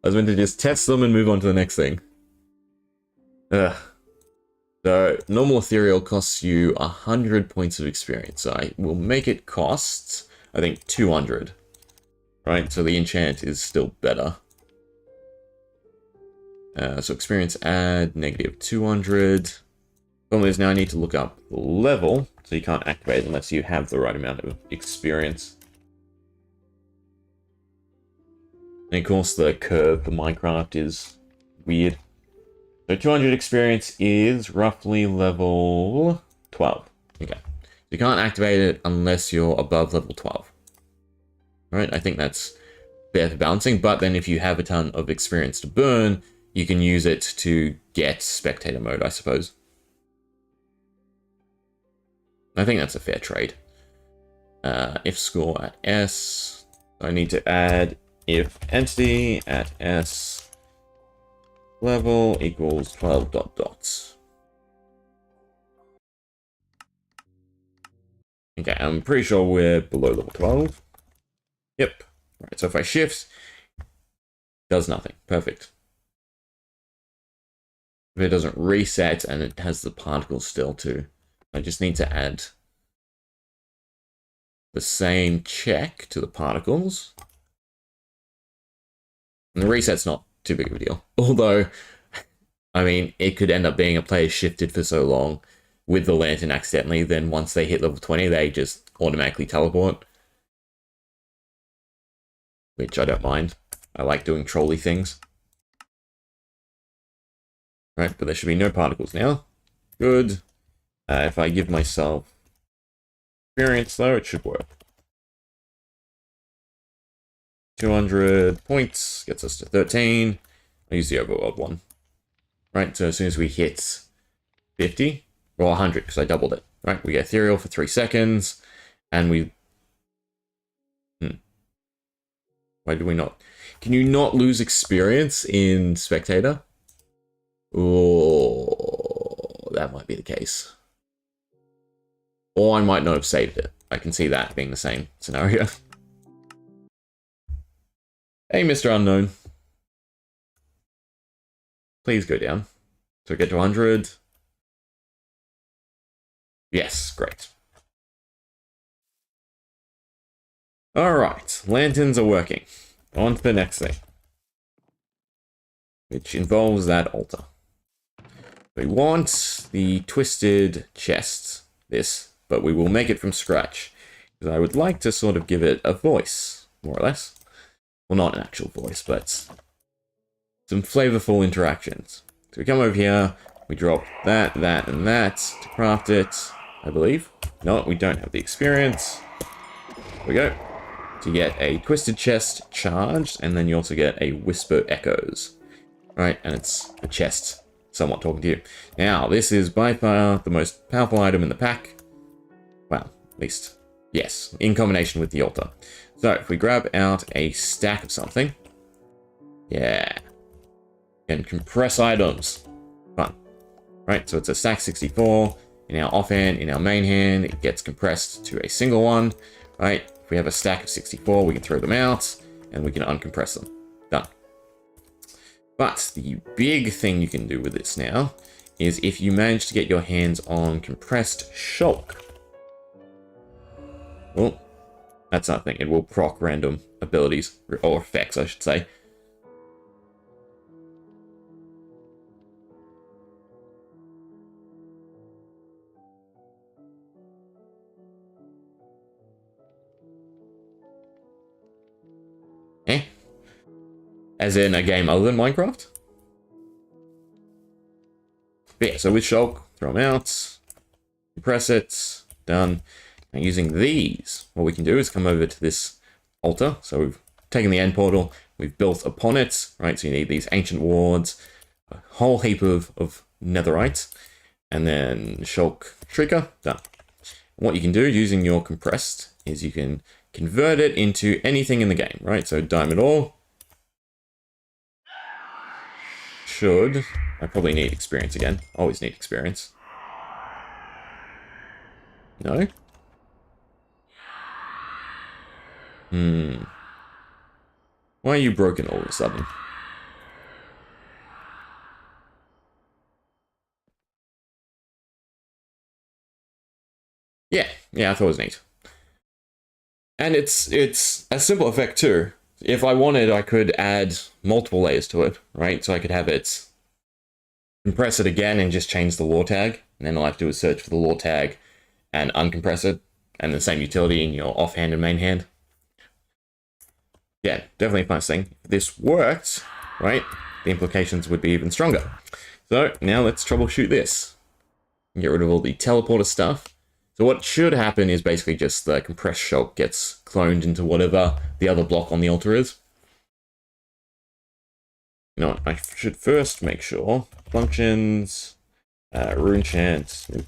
[SPEAKER 1] I was meant to just test them and move on to the next thing. Ugh. So, normal ethereal costs you 100 points of experience. So I will make it cost, I think, 200. Right? So the enchant is still better. So experience add, negative 200. Problem is now I need to look up the level, so you can't activate unless you have the right amount of experience. And of course the curve for Minecraft is weird. So 200 experience is roughly level 12. Okay. You can't activate it unless you're above level 12. Alright, I think that's fair for balancing, but then if you have a ton of experience to burn, you can use it to get spectator mode, I suppose. I think that's a fair trade. If score at S, I need to add if entity at S level equals 12 dot dots. Okay, I'm pretty sure we're below level 12. Yep. Right, so if I shift, does nothing. Perfect. If it doesn't reset and it has the particles still too. I just need to add the same check to the particles. And the reset's not too big of a deal. Although, I mean, it could end up being a player shifted for so long with the lantern accidentally, then once they hit level 20, they just automatically teleport. Which I don't mind. I like doing trolly things. Right, but there should be no particles now. Good. If I give myself experience though, it should work. 200 points gets us to 13. I use the overworld one. Right, so as soon as we hit 50, or 100 because I doubled it. Right, we get ethereal for 3 seconds, and we... Why do we not? Can you not lose experience in Spectator? Oh, that might be the case. Or I might not have saved it. I can see that being the same scenario. Hey, Mr. Unknown. Please go down. So we get to 100. Yes, great. Alright, lanterns are working. On to the next thing. Which involves that altar. We want the twisted chest, this, but we will make it from scratch. Because I would like to sort of give it a voice, more or less. Well, not an actual voice, but some flavorful interactions. So we come over here, we drop that, that, and that to craft it, I believe. No, we don't have the experience. There we go. To get a twisted chest charged, and then you also get a whisper echoes. Right, and it's a chest somewhat talking to you. Now, this is by far the most powerful item in the pack. Well, at least, yes, in combination with the altar. So, if we grab out a stack of something. Yeah. And compress items. Fun. Right, so it's a stack 64. In our offhand, in our main hand, it gets compressed to a single one. Right, if we have a stack of 64, we can throw them out, and we can uncompress them. Done. But the big thing you can do with this now is if you manage to get your hands on compressed shulk. Well, that's nothing. It will proc random abilities, or effects, I should say. Eh? As in a game other than Minecraft? But yeah, so with Shulk, throw them out, compress it, done. Now using these, what we can do is come over to this altar. So we've taken the end portal, we've built upon it, right? So you need these ancient wards, a whole heap of netherite, and then Shulk trigger, done. What you can do using your compressed is you can convert it into anything in the game, right? So diamond ore should... I probably need experience again. Always need experience. No? Why are you broken all of a sudden? Yeah, I thought it was neat. And it's a simple effect too. If I wanted, I could add multiple layers to it, right? So I could have it compress it again and just change the lore tag. And then all I have to do is search for the lore tag and uncompress it. And the same utility in your offhand and main hand. Yeah, definitely a nice thing. If this worked, right, the implications would be even stronger. So now let's troubleshoot this. Get rid of all the teleporter stuff. So what should happen is basically just the compressed Shulk gets cloned into whatever the other block on the altar is. You know what, I should first make sure. Functions, Runechant.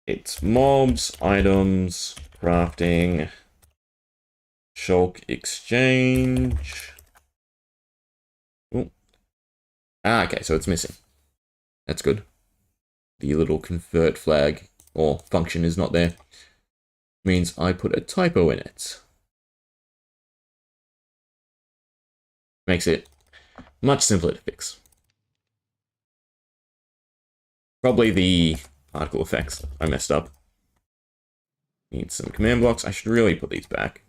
[SPEAKER 1] It's mobs, items, crafting, Shulk exchange. Ooh. Ah, okay, so it's missing. That's good. The little convert flag or function is not there. Means I put a typo in it. Makes it much simpler to fix. Probably the particle effects I messed up. Need some command blocks. I should really put these back.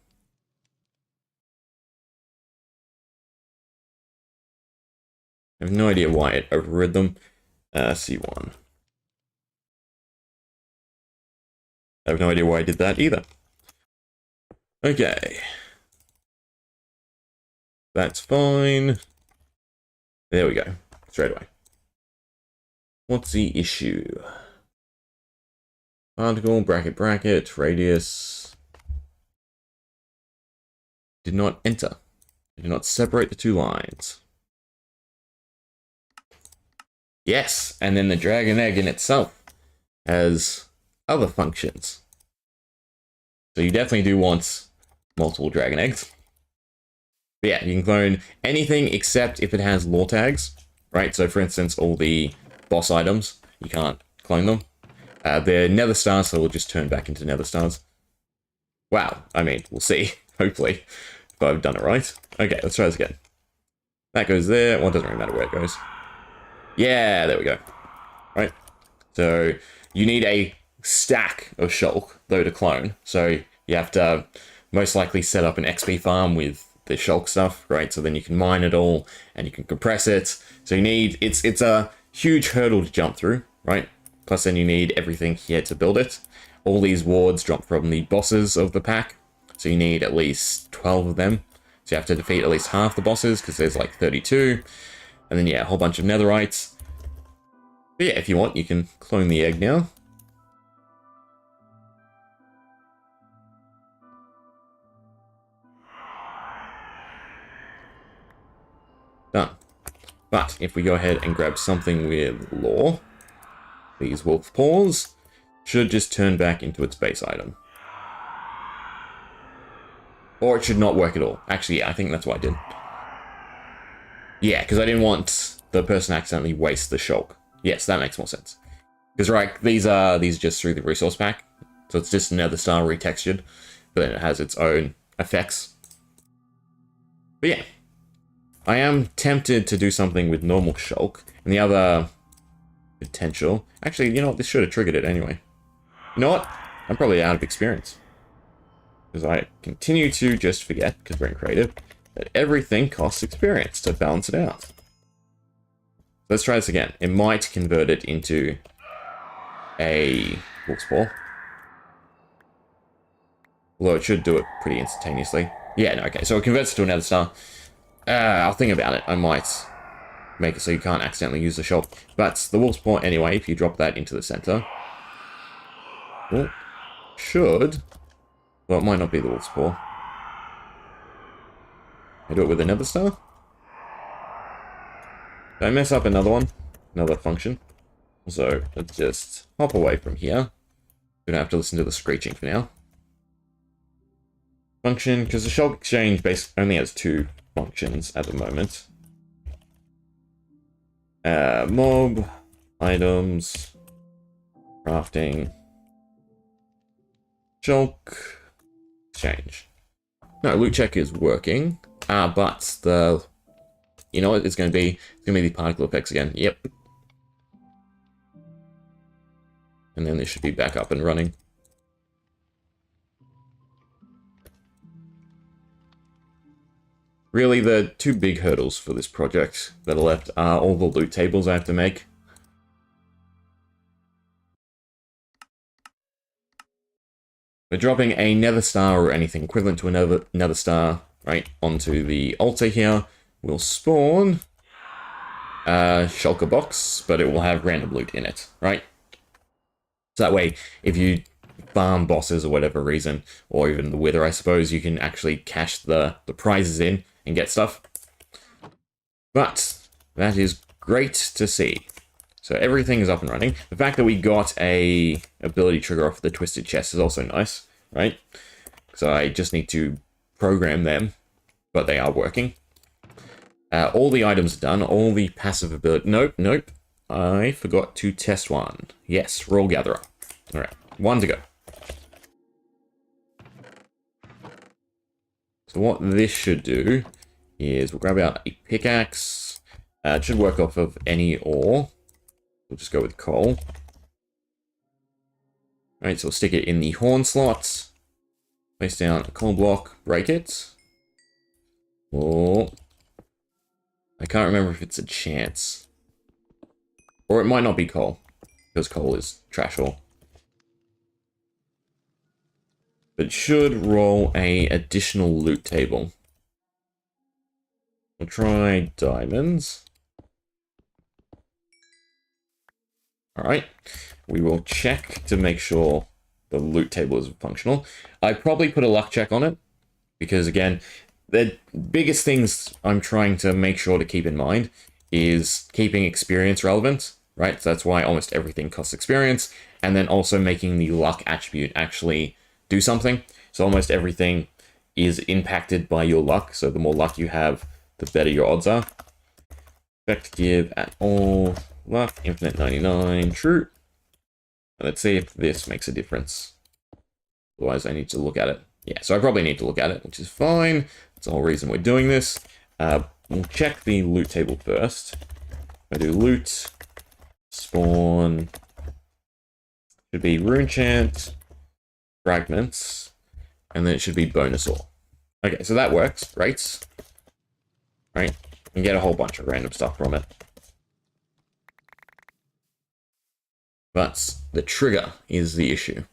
[SPEAKER 1] I have no idea why it overrid them. C1. I have no idea why I did that either. Okay. That's fine. There we go. Straight away. What's the issue? Particle, bracket, radius. Did not enter. Did not separate the two lines. Yes, and then the dragon egg in itself has other functions. So you definitely do want multiple dragon eggs. But yeah, you can clone anything except if it has lore tags, right? So for instance, all the boss items, you can't clone them. They're nether stars, so we'll just turn back into nether stars. Wow, I mean, we'll see, hopefully, if I've done it right. Okay, let's try this again. That goes there. Well, it doesn't really matter where it goes. Yeah, there we go. Right. So you need a stack of Shulk, though, to clone. So you have to most likely set up an XP farm with the Shulk stuff, right? So then you can mine it all and you can compress it. So you need, it's a huge hurdle to jump through, right? Plus then you need everything here to build it. All these wards drop from the bosses of the pack. So you need at least 12 of them. So you have to defeat at least half the bosses because there's like 32. And then, yeah, a whole bunch of netherites. But yeah, if you want, you can clone the egg now. Done. But if we go ahead and grab something with lore, these wolf paws should just turn back into its base item. Or it should not work at all. Actually, yeah, I think that's what I did. Yeah, because I didn't want the person accidentally waste the Shulk. Yes, that makes more sense. Because, right, these are just through the resource pack. So it's just Nether Star retextured. But then it has its own effects. But yeah. I am tempted to do something with normal Shulk. And the other potential... Actually, you know what? This should have triggered it anyway. You know what? I'm probably out of experience. Because I continue to just forget, because we're in creative, that everything costs experience to balance it out. Let's try this again. It might convert it into a wolf's paw. Although it should do it pretty instantaneously. Yeah, no, okay. So it converts it to another star. I'll think about it. I might make it so you can't accidentally use the shop. But the wolf's paw, anyway, if you drop that into the center, well, should... Well, it might not be the wolf's paw. I do it with another star? Did I mess up another one? Another function? So, let's just hop away from here. We don't have to listen to the screeching for now. Function, because the shop exchange basically only has 2 functions at the moment. Mob, items, crafting, shulk, exchange. No, loot check is working. But the... You know what it's going to be? It's going to be the particle effects again. Yep. And then this should be back up and running. Really, the 2 big hurdles for this project that are left are all the loot tables I have to make. We're dropping a nether star or anything equivalent to a nether star right onto the altar here. We'll spawn a shulker box, but it will have random loot in it, right? So that way, if you farm bosses or whatever reason, or even the wither, I suppose, you can actually cash the prizes in and get stuff. But that is great to see. So everything is up and running. The fact that we got a ability trigger off the twisted chest is also nice, right? So I just need to program them, but they are working. All the items are done. All the passive ability... Nope. I forgot to test one. Yes, Roll Gatherer. Alright, 1 to go. So what this should do is we'll grab out a pickaxe. It should work off of any ore. We'll just go with coal. Alright, so we'll stick it in the horn slot. Place down a coal block, break it. Oh, I can't remember if it's a chance. Or it might not be coal, because coal is trash ore. But it should roll a additional loot table. We'll try diamonds. Alright, we will check to make sure the loot table is functional. I probably put a luck check on it, because again, the biggest things I'm trying to make sure to keep in mind is keeping experience relevant, right? So that's why almost everything costs experience, and then also making the luck attribute actually do something. So almost everything is impacted by your luck, so the more luck you have, the better your odds are. Effect give at all, luck, infinite 99, true. Let's see if this makes a difference. Otherwise I need to look at it. Yeah, so I probably need to look at it, which is fine. That's the whole reason we're doing this. We'll check the loot table first. I do loot, spawn, should be Runechant, fragments, and then it should be bonus ore. Okay, so that works, right? Right, you can get a whole bunch of random stuff from it. But the trigger is the issue.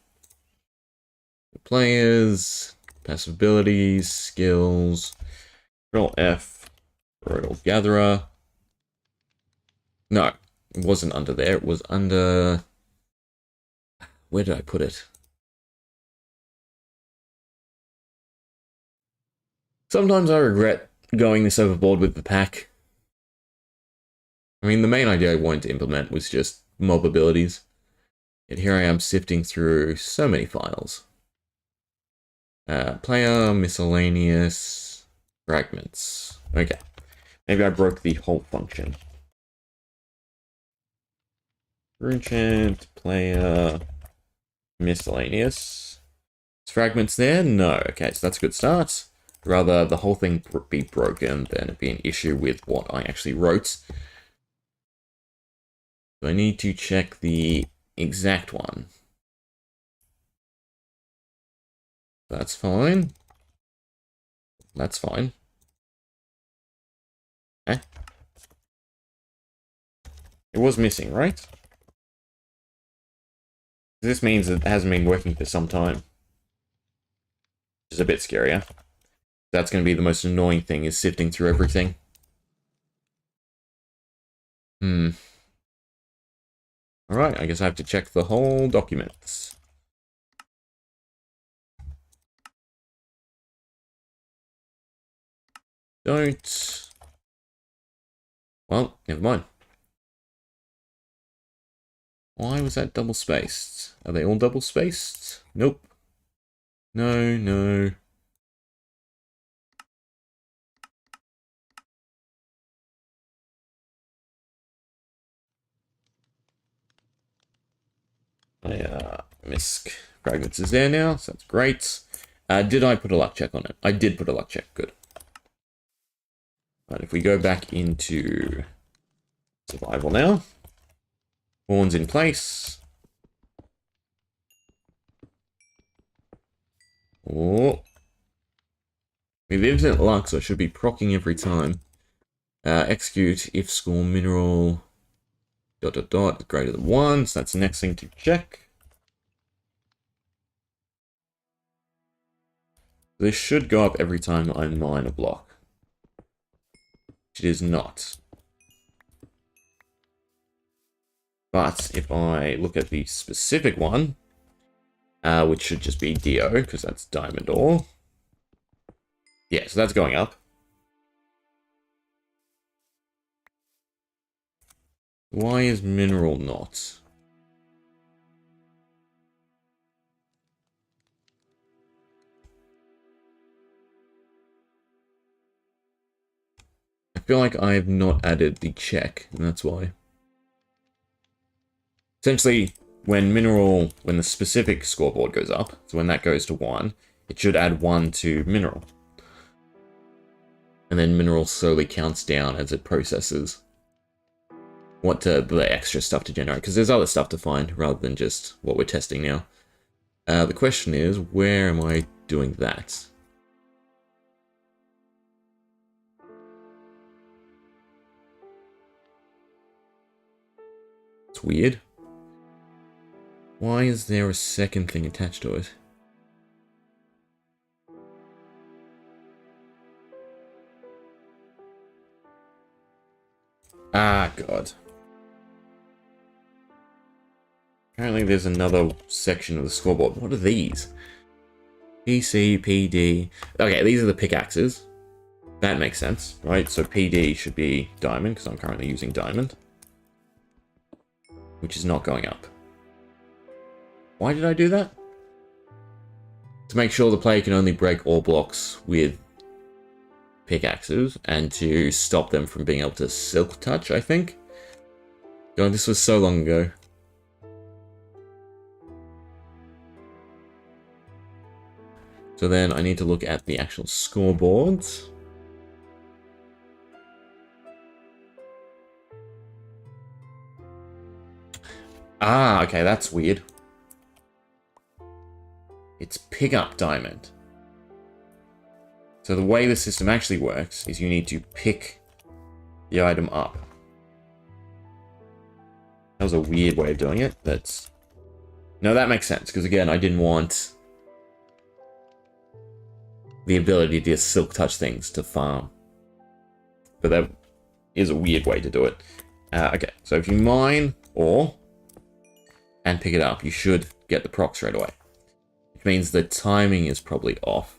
[SPEAKER 1] The players, passive abilities, skills, Control F, Royal Gatherer. No, it wasn't under there. It was under... Where did I put it? Sometimes I regret going this overboard with the pack. I mean, the main idea I wanted to implement was just mob abilities. Yet here I am sifting through so many files. Player, miscellaneous, fragments. Okay. Maybe I broke the whole function. Runechant, player, miscellaneous. Is fragments there? No. Okay, so that's a good start. Rather, the whole thing be broken than it be an issue with what I actually wrote. So I need to check the exact one. That's fine. That's fine. Eh? It was missing, right? This means it hasn't been working for some time. Which is a bit scarier. That's going to be the most annoying thing, is sifting through everything. Alright, I guess I have to check the whole documents. Don't. Well, never mind. Why was that double spaced? Are they all double spaced? Nope. No, no. Misc fragments is there now, so that's great. Did I put a luck check on it? I did put a luck check, good. Right, if we go back into survival now. Horns in place. Oh. We have infinite luck, so it should be proccing every time. Execute if score mineral ... greater than 1, so that's the next thing to check. This should go up every time I mine a block. Which it is not. But if I look at the specific one, which should just be DO, because that's diamond ore. Yeah, so that's going up. Why is mineral not? I feel like I have not added the check, and that's why. Essentially, when the specific scoreboard goes up, so when that goes to 1, it should add 1 to mineral. And then mineral slowly counts down as it processes the extra stuff to generate, because there's other stuff to find rather than just what we're testing now. The question is, where am I doing that? It's weird. Why is there a second thing attached to it? Ah, God. Apparently there's another section of the scoreboard. What are these? PC, PD... Okay, these are the pickaxes. That makes sense, right? So PD should be diamond, because I'm currently using diamond. Which is not going up. Why did I do that? To make sure the player can only break all blocks with pickaxes, and to stop them from being able to silk touch, I think. God, this was so long ago. So then I need to look at the actual scoreboards. Ah, okay, that's weird. It's pick up diamond. So the way the system actually works is you need to pick the item up. That was a weird way of doing it. No, that makes sense, because again, I didn't want the ability to just silk touch things to farm. But that is a weird way to do it. Okay, so if you mine ore and pick it up, you should get the proc straight away. Which means the timing is probably off.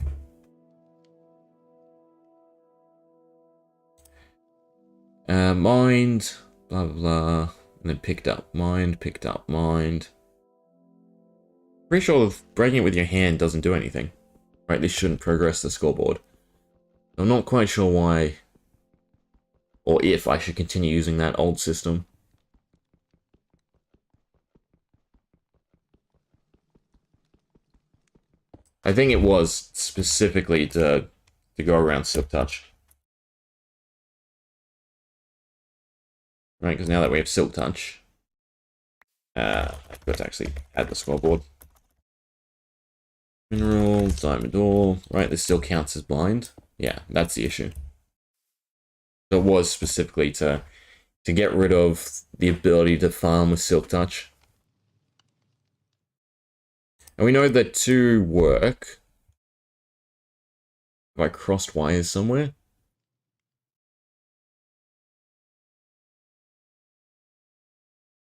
[SPEAKER 1] Mined, blah, blah, blah, and then picked up, mined, picked up, mined. Pretty sure breaking it with your hand doesn't do anything. Right, this shouldn't progress the scoreboard. I'm not quite sure why, or if I should continue using that old system. I think it was specifically to go around silk touch. Right, because now that we have silk touch, I've got to actually add the scoreboard. Mineral, diamond ore. Right, this still counts as blind. Yeah, that's the issue. So it was specifically to get rid of the ability to farm with silk touch. And we know that to work, have I crossed wires somewhere?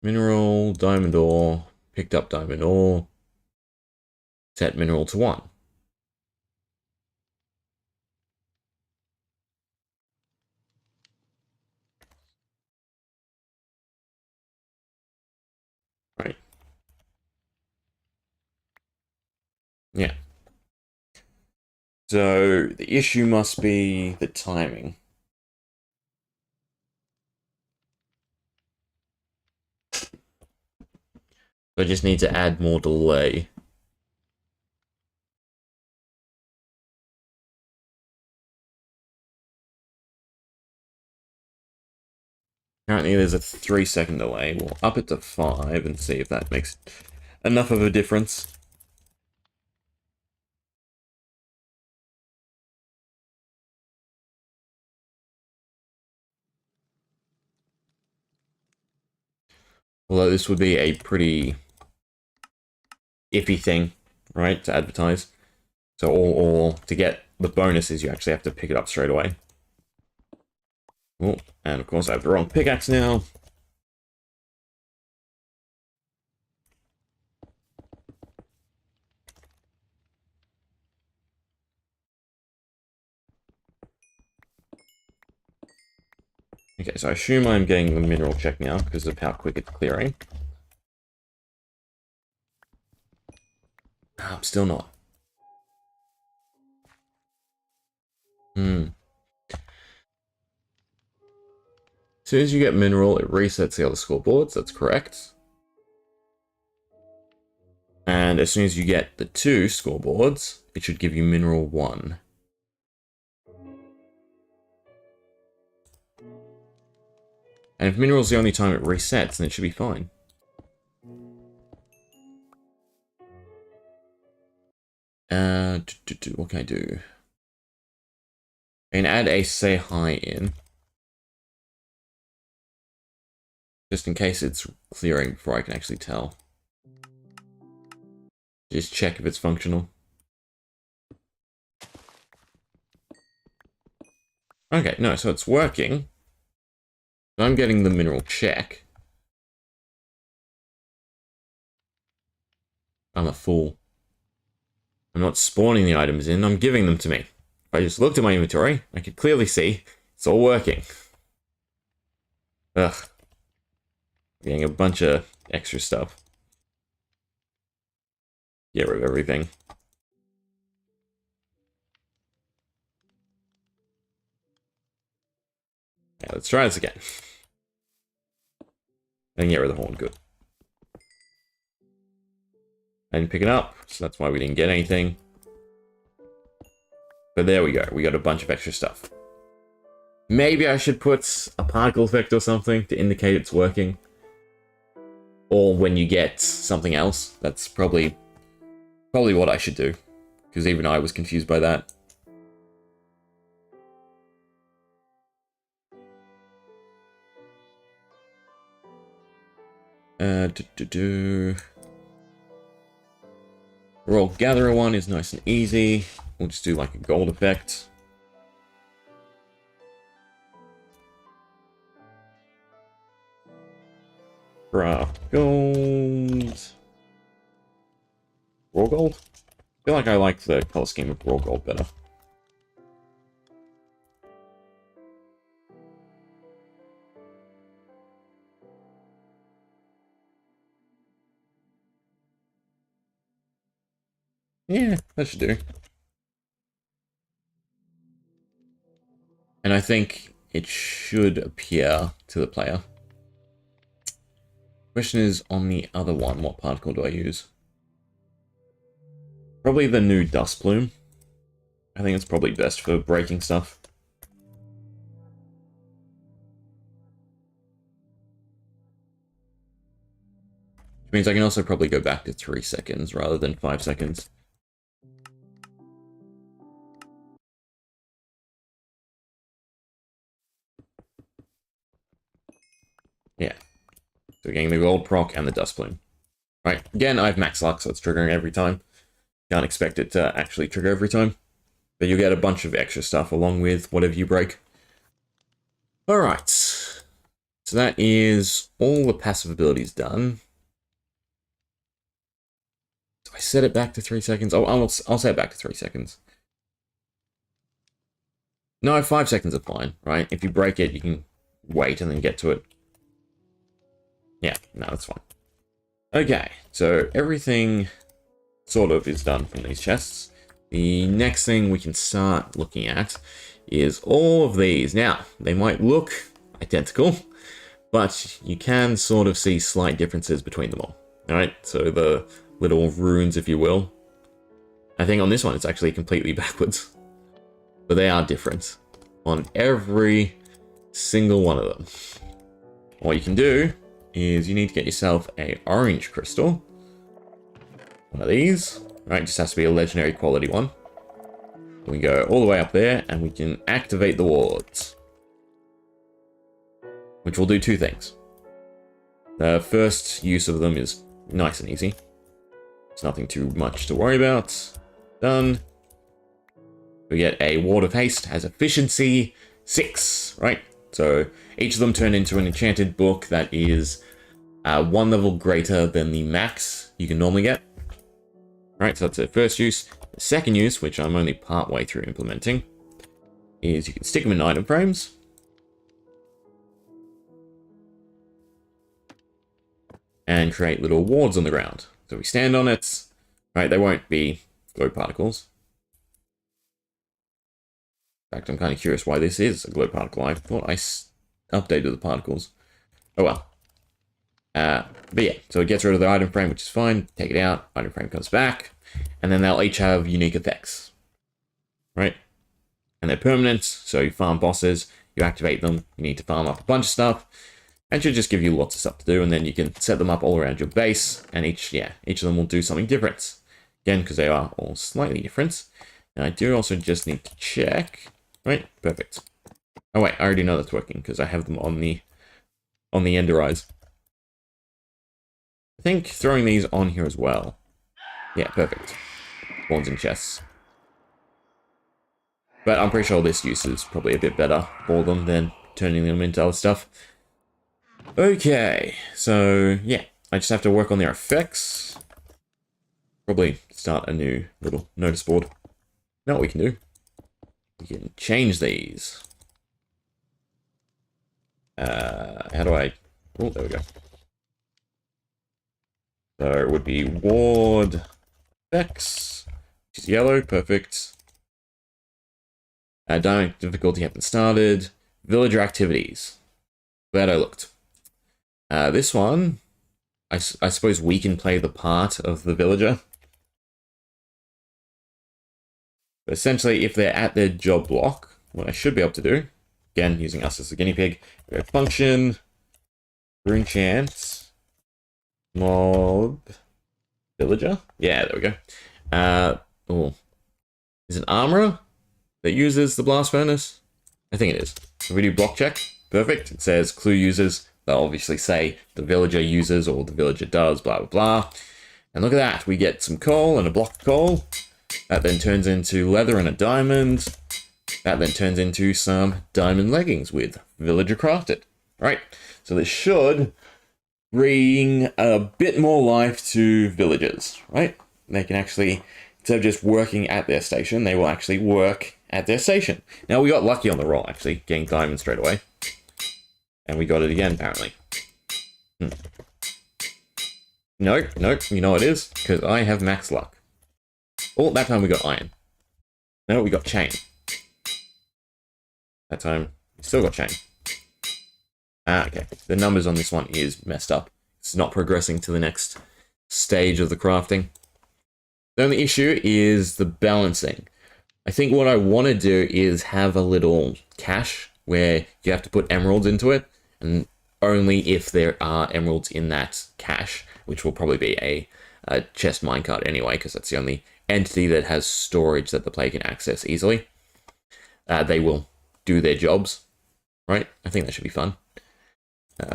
[SPEAKER 1] Mineral, diamond ore, picked up diamond ore, set mineral to 1. Right. Yeah. So the issue must be the timing. I just need to add more delay. Currently there's a 3-second delay. We'll up it to 5 and see if that makes enough of a difference. Although this would be a pretty iffy thing, right, to advertise. So or to get the bonuses, you actually have to pick it up straight away. Oh, and of course I have the wrong pickaxe now. Okay, so I assume I'm getting the mineral check now because of how quick it's clearing. I'm still not. As soon as you get mineral, it resets the other scoreboards. That's correct. And as soon as you get the 2 scoreboards, it should give you mineral 1. And if mineral's the only time it resets, then it should be fine. What can I do? I can add a say hi in. Just in case it's clearing before I can actually tell. Just check if it's functional. Okay, no, so it's working. I'm getting the mineral check. I'm a fool. I'm not spawning the items in, I'm giving them to me. If I just looked at my inventory, I could clearly see it's all working. Ugh. Getting a bunch of extra stuff. Get rid of everything. Yeah, let's try this again. And get rid of the horn, good. I didn't pick it up, so that's why we didn't get anything. But there we go, we got a bunch of extra stuff. Maybe I should put a particle effect or something to indicate it's working. Or when you get something else, that's probably what I should do. Because even I was confused by that. World Gatherer one is nice and easy. We'll just do like a gold effect. Craft gold. Raw gold? I feel like I like the color scheme of raw gold better. Yeah, that should do. And I think it should appear to the player. Question is, on the other one, what particle do I use? Probably the new dust plume. I think it's probably best for breaking stuff. Which means I can also probably go back to 3 seconds rather than 5 seconds. Yeah. So getting the gold proc and the dust plume. Right, again, I have max luck, so it's triggering every time. Can't expect it to actually trigger every time. But you get a bunch of extra stuff along with whatever you break. Alright. So that is all the passive abilities done. Do I set it back to 3 seconds? Oh, I'll set it back to 3 seconds. No, 5 seconds are fine, right? If you break it, you can wait and then get to it. Yeah, no, that's fine. Okay, so everything sort of is done from these chests. The next thing we can start looking at is all of these. Now, they might look identical, but you can sort of see slight differences between them all. Alright, so the little runes, if you will. I think on this one it's actually completely backwards. But they are different on every single one of them. What you can do is you need to get yourself a orange crystal. One of these. Right, just has to be a legendary quality one. We go all the way up there and we can activate the wards. Which will do 2 things. The first use of them is nice and easy. It's nothing too much to worry about. Done. We get a Ward of Haste, has efficiency 6, right? So each of them turn into an enchanted book that is 1 level greater than the max you can normally get. Right, so that's the first use. The second use, which I'm only part way through implementing, is you can stick them in item frames. And create little wards on the ground. So we stand on it, right, they won't be glow particles. In fact, I'm kind of curious why this is a glow particle. I thought I updated the particles. Oh well. But yeah, so it gets rid of the item frame, which is fine. Take it out, item frame comes back, and then they'll each have unique effects. Right? And they're permanent, so you farm bosses, you activate them, you need to farm up a bunch of stuff, and should just give you lots of stuff to do, and then you can set them up all around your base, and each of them will do something different. Again, because they are all slightly different. And I do also just need to check. Right, perfect. Oh wait, I already know that's working, because I have them on the ender eyes. I think throwing these on here as well. Yeah, perfect. Spawns in chests. But I'm pretty sure this use is probably a bit better for them than turning them into other stuff. Okay, so yeah, I just have to work on their effects. Probably start a new little notice board. Now what we can do, we can change these. How do I... Oh, there we go. So it would be ward effects, which is yellow, perfect. Dynamic difficulty haven't started. Villager activities. Glad I looked. This one, I suppose we can play the part of the villager. But essentially, if they're at their job block, what I should be able to do, again, using us as a guinea pig, we go function, Runechant, mob, villager. Yeah, there we go. Oh, is it armorer that uses the blast furnace? I think it is. If we do block check, perfect. It says clue users. They'll obviously say the villager uses or the villager does, blah, blah, blah. And look at that. We get some coal and a block of coal. That then turns into leather and a diamond. That then turns into some diamond leggings with villager crafted. Right? So this should bring a bit more life to villagers, right? They can actually, instead of just working at their station, they will actually work at their station. Now, we got lucky on the roll, actually, getting diamond straight away. And we got it again, apparently. Nope, you know what it is? Because I have max luck. Oh, that time we got iron. No, we got chain. That time, we still got chain. Okay. The numbers on this one is messed up. It's not progressing to the next stage of the crafting. The only issue is the balancing. I think what I want to do is have a little cache where you have to put emeralds into it, and only if there are emeralds in that cache, which will probably be a chest minecart anyway, because that's the only entity that has storage that the player can access easily. They will do their jobs, right? I think that should be fun.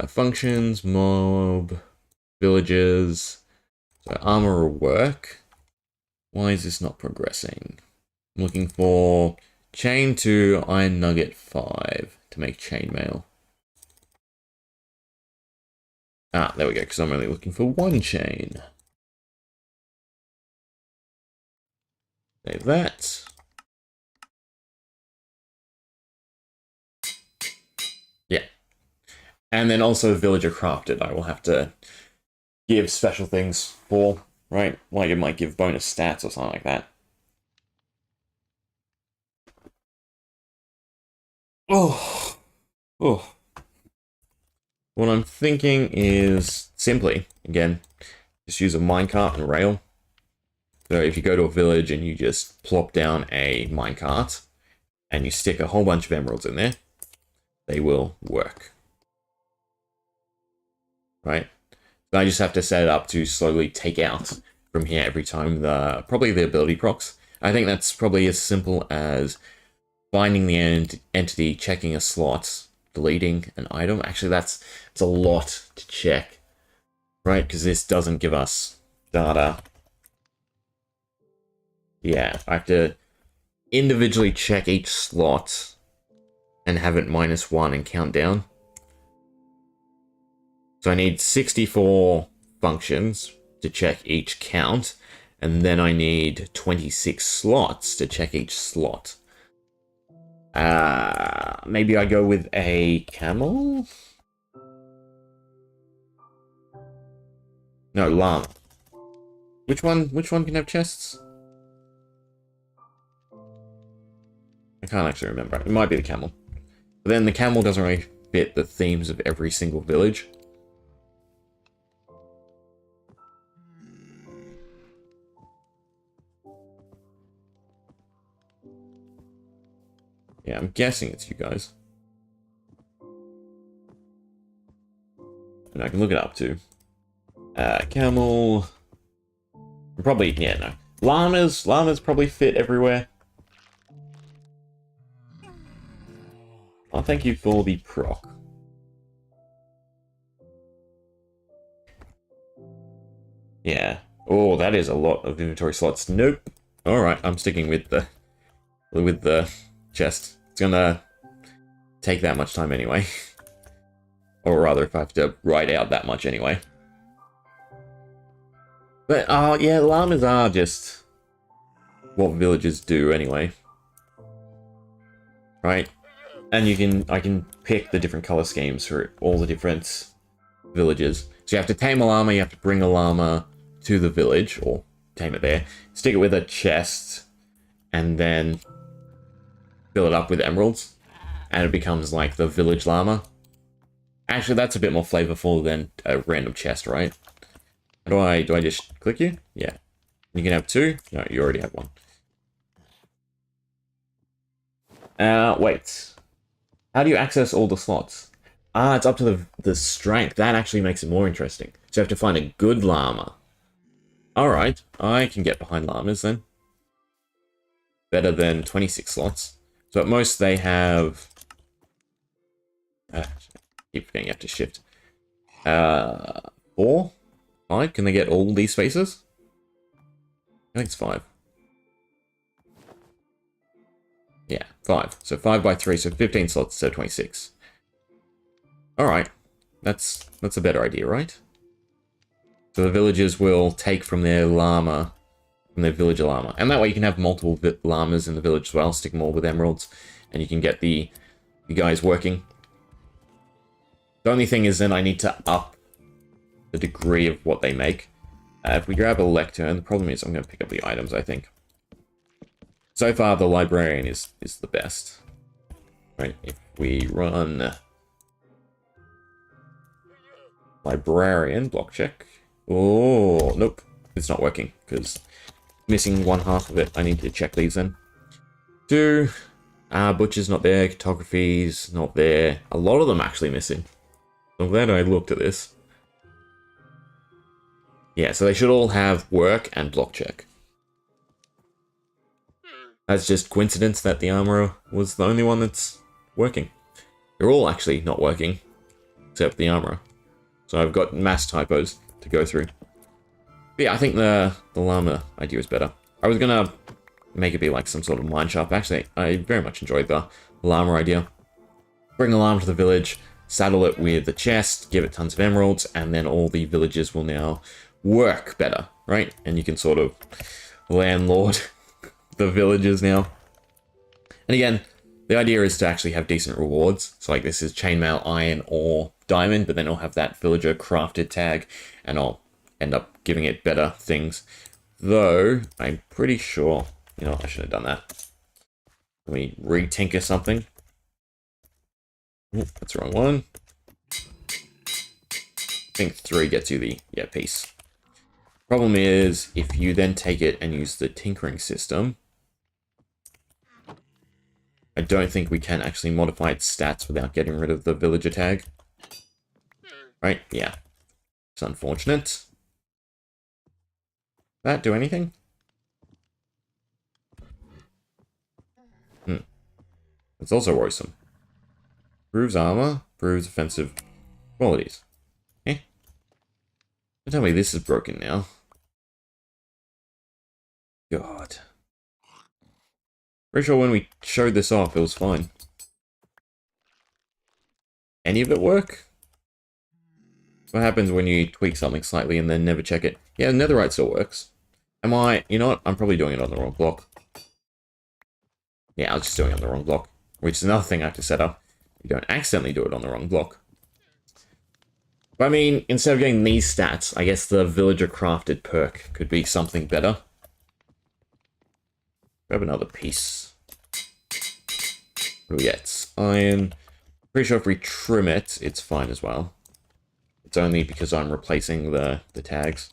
[SPEAKER 1] Functions, mob, villages, so armor will work. Why is this not progressing? I'm looking for chain to iron nugget 5 to make chainmail. Ah, there we go, because I'm only looking for one chain. Save that. Yeah. And then also villager crafted, I will have to give special things for, right? Like it might give bonus stats or something like that. Oh. Oh. What I'm thinking is simply, again, just use a minecart and rail. So if you go to a village and you just plop down a minecart and you stick a whole bunch of emeralds in there, they will work. Right? So I just have to set it up to slowly take out from here every time probably the ability procs. I think that's probably as simple as finding the entity, checking a slot, deleting an item. Actually, it's a lot to check, right? Because this doesn't give us data. Yeah, I have to individually check each slot and have it -1 and count down. So I need 64 functions to check each count, and then I need 26 slots to check each slot. Maybe I go with a camel? No, llama. Which one can have chests? I can't actually remember. It might be the camel. But then the camel doesn't really fit the themes of every single village. Yeah, I'm guessing it's you guys. And I can look it up too. Camel. Probably, yeah, no. Llamas probably fit everywhere. Oh, thank you for the proc. Yeah. Oh, that is a lot of inventory slots. Nope. Alright, I'm sticking with the chest. It's gonna take that much time anyway. Or rather, if I have to write out that much anyway. But, yeah, llamas are just what villagers do anyway. Right? And I can pick the different color schemes for all the different villages. So you have to tame a llama, you have to bring a llama to the village, or tame it there, stick it with a chest, and then fill it up with emeralds, and it becomes like the village llama. Actually, that's a bit more flavorful than a random chest, right? Do I just click you? Yeah. You can have 2? No, you already have 1. Wait. How do you access all the slots? Ah, it's up to the strength. That actually makes it more interesting. So you have to find a good llama. Alright, I can get behind llamas then. Better than 26 slots. So at most they have... keep forgetting you have to shift. 4? 5? Can they get all these spaces? I think it's 5. Yeah, 5. So 5 by 3, so 15 slots instead of 26. Alright. That's a better idea, right? So the villagers will take from their llama, from their villager llama. And that way you can have multiple llamas in the village as well, stick them all with emeralds, and you can get the guys working. The only thing is then I need to up the degree of what they make. If we grab a lectern, the problem is I'm going to pick up the items, I think. So far, the librarian is the best. Right, if we run... librarian, block check. Oh, nope. It's not working, because missing 1/2 of it. I need to check these then. 2. Butcher's not there. Cartography's not there. A lot of them actually missing. I'm glad I looked at this. Yeah, so they should all have work and block check. That's just coincidence that the armorer was the only one that's working. They're all actually not working, except the armorer. So I've got mass typos to go through. But yeah, I think the llama idea is better. I was gonna make it be like some sort of mine shaft. Actually, I very much enjoyed the llama idea. Bring a llama to the village, saddle it with a chest, give it tons of emeralds, and then all the villagers will now work better, right? And you can sort of landlord the villagers now. And again, the idea is to actually have decent rewards. So like this is chainmail, iron, or diamond, but then it'll have that villager crafted tag, and I'll end up giving it better things. Though, I'm pretty sure, you know, I should have done that. Let me re-tinker something. Ooh, that's the wrong one. I think 3 gets you the, yeah, piece. Problem is, if you then take it and use the tinkering system, I don't think we can actually modify its stats without getting rid of the villager tag. Right? Yeah. It's unfortunate. That do anything? It's also worrisome. Proves armor, proves offensive qualities. Eh? Don't tell me this is broken now. God. Pretty sure when we showed this off, it was fine. Any of it work? What happens when you tweak something slightly and then never check it? Yeah, netherite still works. Am I... You know what? I'm probably doing it on the wrong block. Yeah, I was just doing it on the wrong block. Which is another thing I have to set up. You don't accidentally do it on the wrong block. But I mean, instead of getting these stats, I guess the villager crafted perk could be something better. Grab another piece. What do we get? Iron. Pretty sure if we trim it, it's fine as well. It's only because I'm replacing the tags.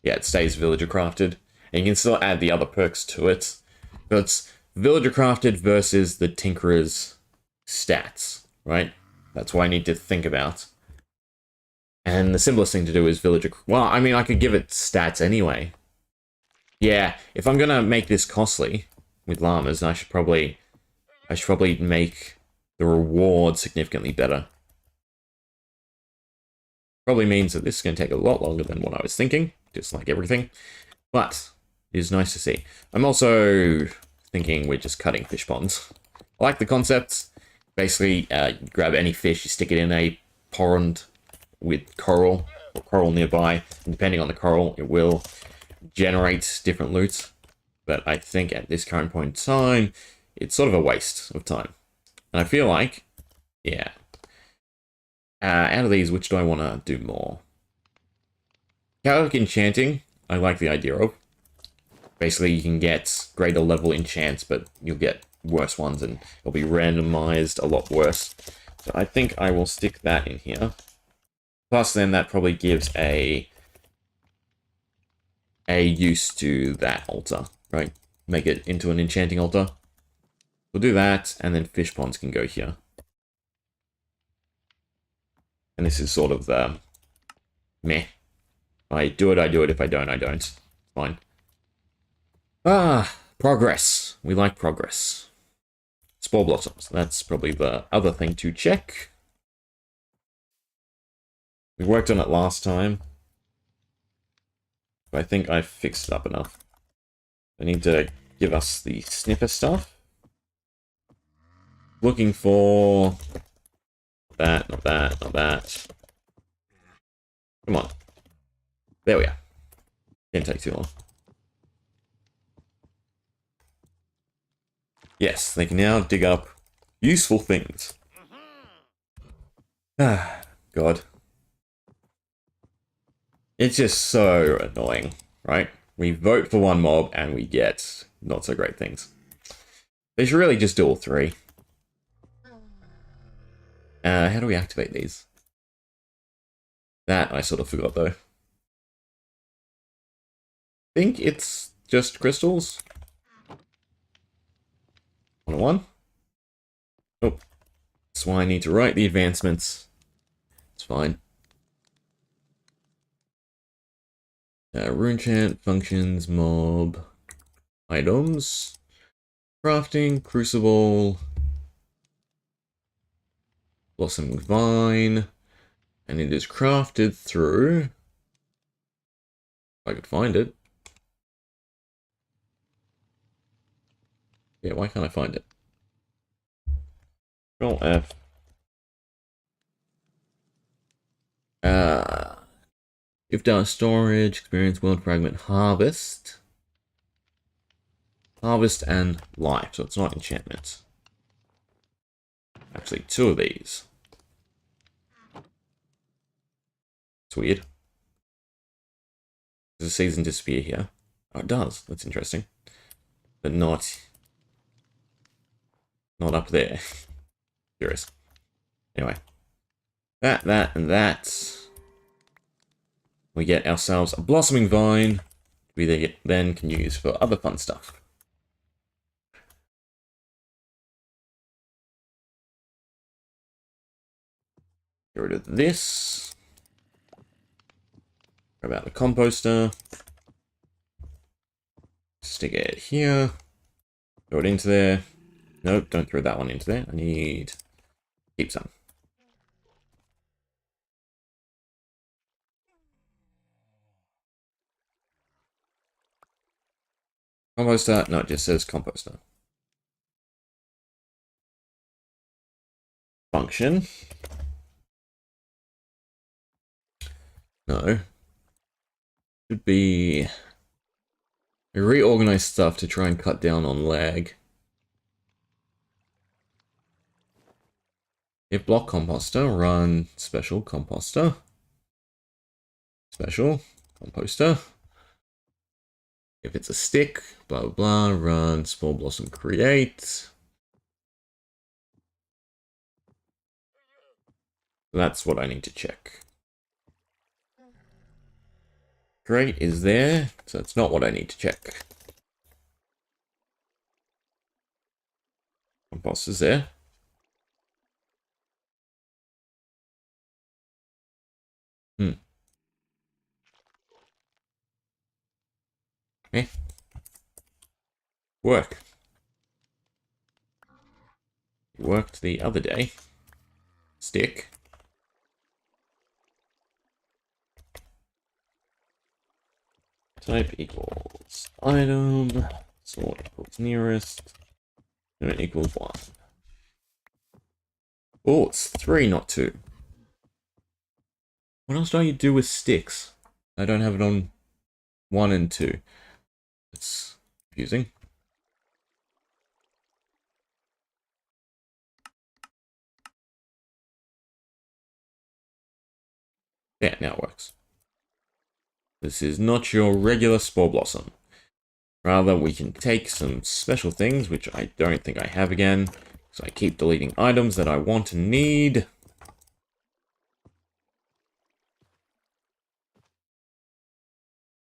[SPEAKER 1] Yeah, it stays villager crafted. And you can still add the other perks to it. But it's villager crafted versus the tinkerer's stats, right? That's what I need to think about. And the simplest thing to do is villager... Well, I mean, I could give it stats anyway. Yeah, if I'm gonna make this costly with llamas, I should probably make the reward significantly better. Probably means that this is going to take a lot longer than what I was thinking, just like everything. But it is nice to see. I'm also thinking we're just cutting fish ponds. I like the concept. Basically, you grab any fish, you stick it in a pond with coral, or coral nearby. And depending on the coral, it will generate different loot. But I think at this current point in time, it's sort of a waste of time. And I feel like, yeah. Out of these, which do I want to do more? Chaotic enchanting, I like the idea of. Basically, you can get greater level enchants, but you'll get worse ones, and it'll be randomized a lot worse. So I think I will stick that in here. Plus, then that probably gives a use to that altar, right? Make it into an enchanting altar. We'll do that, and then fish ponds can go here. And this is sort of the meh. If I do it, I do it. If I don't, I don't. It's fine. Ah, progress. We like progress. Spore blossoms. That's probably the other thing to check. We worked on it last time. But I think I fixed it up enough. I need to give us the snipper stuff. Looking for... that, not that, not that. Come on. There we are. Didn't take too long. Yes, they can now dig up useful things. Ah, God. It's just so annoying, right? We vote for one mob and we get not so great things. They should really just do all 3. How do we activate these? That I sort of forgot though. I think it's just crystals. 101. Oh, that's why I need to write the advancements. It's fine. Runechant, functions, mob, items, crafting, crucible, blossoming vine, and it is crafted through, if I could find it, Yeah, why can't I find it? Control F. Give down storage, experience world fragment, harvest. Harvest and life, so it's not enchantments. Actually, two of these. It's weird. Does the season disappear here? Oh, it does. That's interesting. But not up there. Curious. Anyway. That, and that. We get ourselves a blossoming vine. We then can use for other fun stuff. Get rid of this. Grab out the composter. Stick it here. Throw it into there. Nope, don't throw that one into there. I need... keep some. Composter? No, it just says composter. Function. No. Should be... reorganize stuff to try and cut down on lag. If block composter, run special composter. Special composter. If it's a stick, blah blah blah, run spore blossom create. That's what I need to check. Create is there, so it's not what I need to check. Compost is there. Eh. Work. Worked the other day. Stick. Type equals item. Sort equals nearest. Limit equals 1. Oh, it's 3, not 2. What else do I do with sticks? I don't have it on 1 and 2. It's confusing. Yeah, now it works. This is not your regular spore blossom. Rather, we can take some special things, which I don't think I have again. So I keep deleting items that I want and need.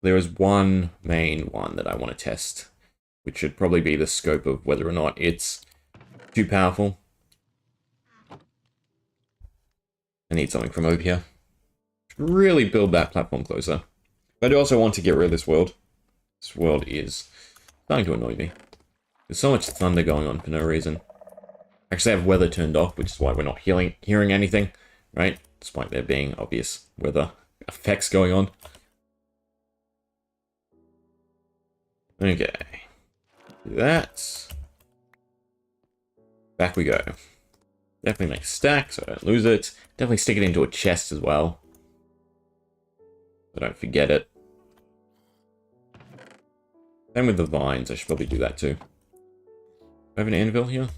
[SPEAKER 1] There is one main one that I want to test, which should probably be the scope of whether or not it's too powerful. I need something from over here. Really build that platform closer. But I do also want to get rid of this world. This world is starting to annoy me. There's so much thunder going on for no reason. Actually, I have weather turned off, which is why we're not hearing anything, right? Despite there being obvious weather effects going on. Okay. Do that. Back we go. Definitely make stack so I don't lose it. Definitely stick it into a chest as well. So I don't forget it. Same with the vines, I should probably do that too. Do I have an anvil here?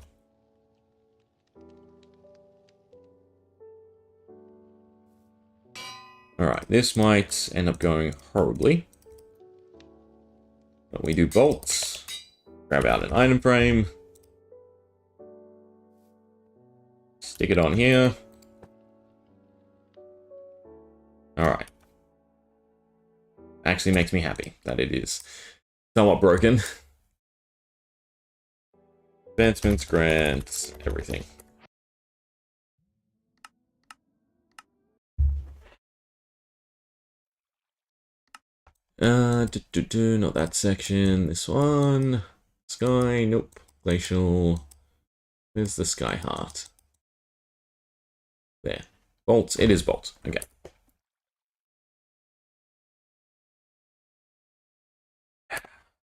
[SPEAKER 1] Alright, this might end up going horribly. But we do bolts. Grab out an item frame. Stick it on here. Alright. Actually makes me happy that it is somewhat broken. Advancements, grants, everything. Not that section. This one. Sky, nope. Glacial. Where's the sky heart? There. Bolts, it is bolts. Okay.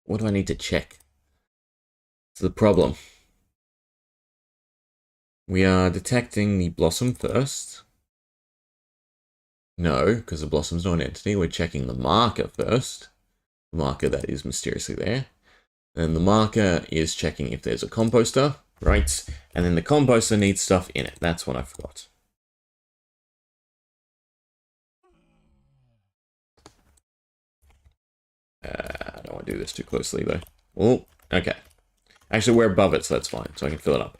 [SPEAKER 1] What do I need to check? It's the problem. We are detecting the blossom first. No, because the blossom's not an entity. We're checking the marker first. The marker that is mysteriously there. And the marker is checking if there's a composter, right? And then the composter needs stuff in it. That's what I forgot. I don't want to do this too closely, though. Oh, okay. Actually, we're above it, so that's fine. So I can fill it up.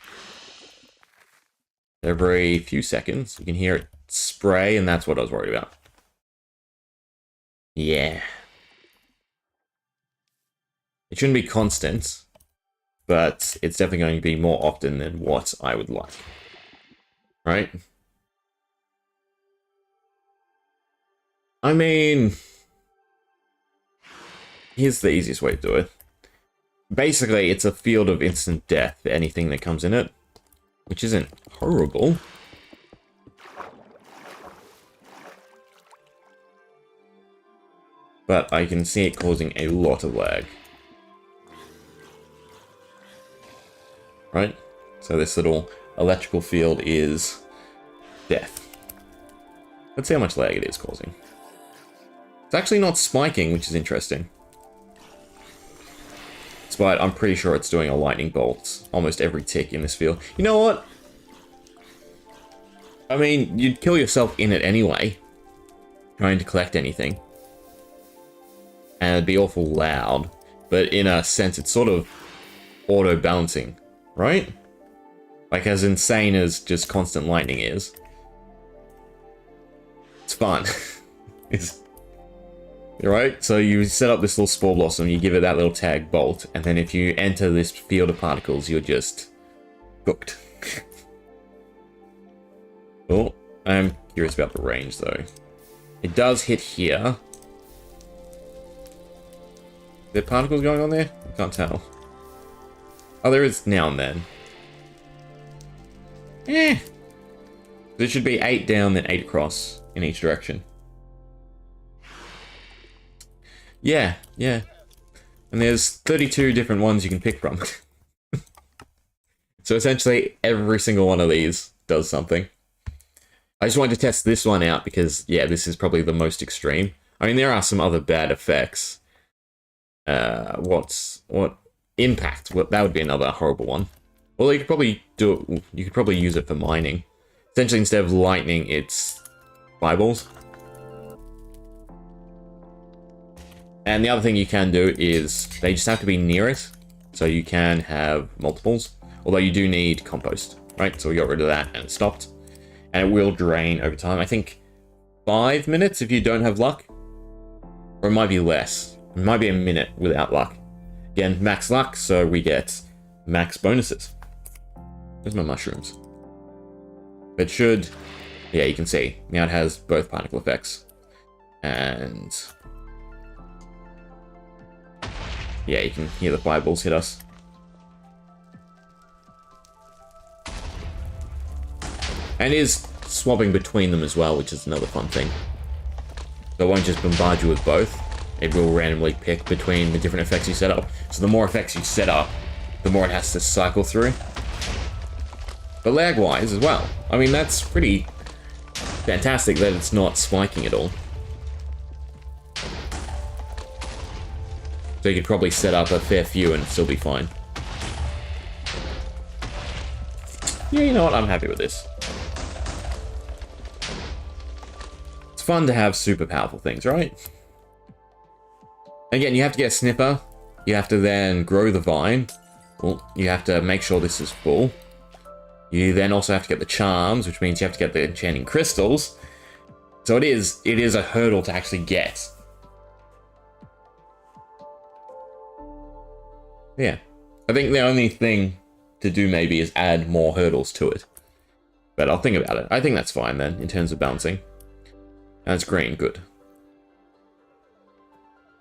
[SPEAKER 1] Every few seconds, you can hear it spray, and that's what I was worried about. Yeah. It shouldn't be constant, but it's definitely going to be more often than what I would like. Right? I mean, here's the easiest way to do it. Basically, it's a field of instant death for anything that comes in it, which isn't horrible. But I can see it causing a lot of lag. Right? So this little electrical field is death. Let's see how much lag it is causing. It's actually not spiking, which is interesting. But I'm pretty sure it's doing a lightning bolt almost every tick in this field. You know what? I mean, you'd kill yourself in it anyway, trying to collect anything. And it'd be awful loud, but in a sense it's sort of auto-balancing, right? Like as insane as just constant lightning is. It's fun. Right? So you set up this little spore blossom, you give it that little tag bolt, and then if you enter this field of particles, you're just cooked. Oh, I'm curious about the range though. It does hit here. Are there particles going on there? I can't tell. Oh, there is now and then. There should be 8 down, then 8 across in each direction. Yeah. And there's 32 different ones you can pick from. So essentially, every single one of these does something. I just wanted to test this one out because, yeah, this is probably the most extreme. I mean, there are some other bad effects. What impact? Well, that would be another horrible one. Well, you could probably do it. You could probably use it for mining. Essentially, instead of lightning, it's fireballs. And the other thing you can do is they just have to be near it, so you can have multiples. Although you do need compost, right? So we got rid of that and it stopped. And it will drain over time. I think 5 minutes if you don't have luck. Or it might be less. It might be a minute without luck. Again, max luck, so we get max bonuses. There's my mushrooms. It should... Yeah, you can see. Now it has both particle effects. And... yeah, you can hear the fireballs hit us. And it is swapping between them as well, which is another fun thing. So it won't just bombard you with both. It will randomly pick between the different effects you set up. So the more effects you set up, the more it has to cycle through. But lag-wise as well. I mean, that's pretty fantastic that it's not spiking at all. So you could probably set up a fair few and still be fine. Yeah, you know what? I'm happy with this. It's fun to have super powerful things, right? Again, you have to get a snipper. You have to then grow the vine. Well, you have to make sure this is full. You then also have to get the charms, which means you have to get the enchanting crystals. So it is a hurdle to actually get. Yeah. I think the only thing to do maybe is add more hurdles to it. But I'll think about it. I think that's fine then, in terms of balancing. That's green, good.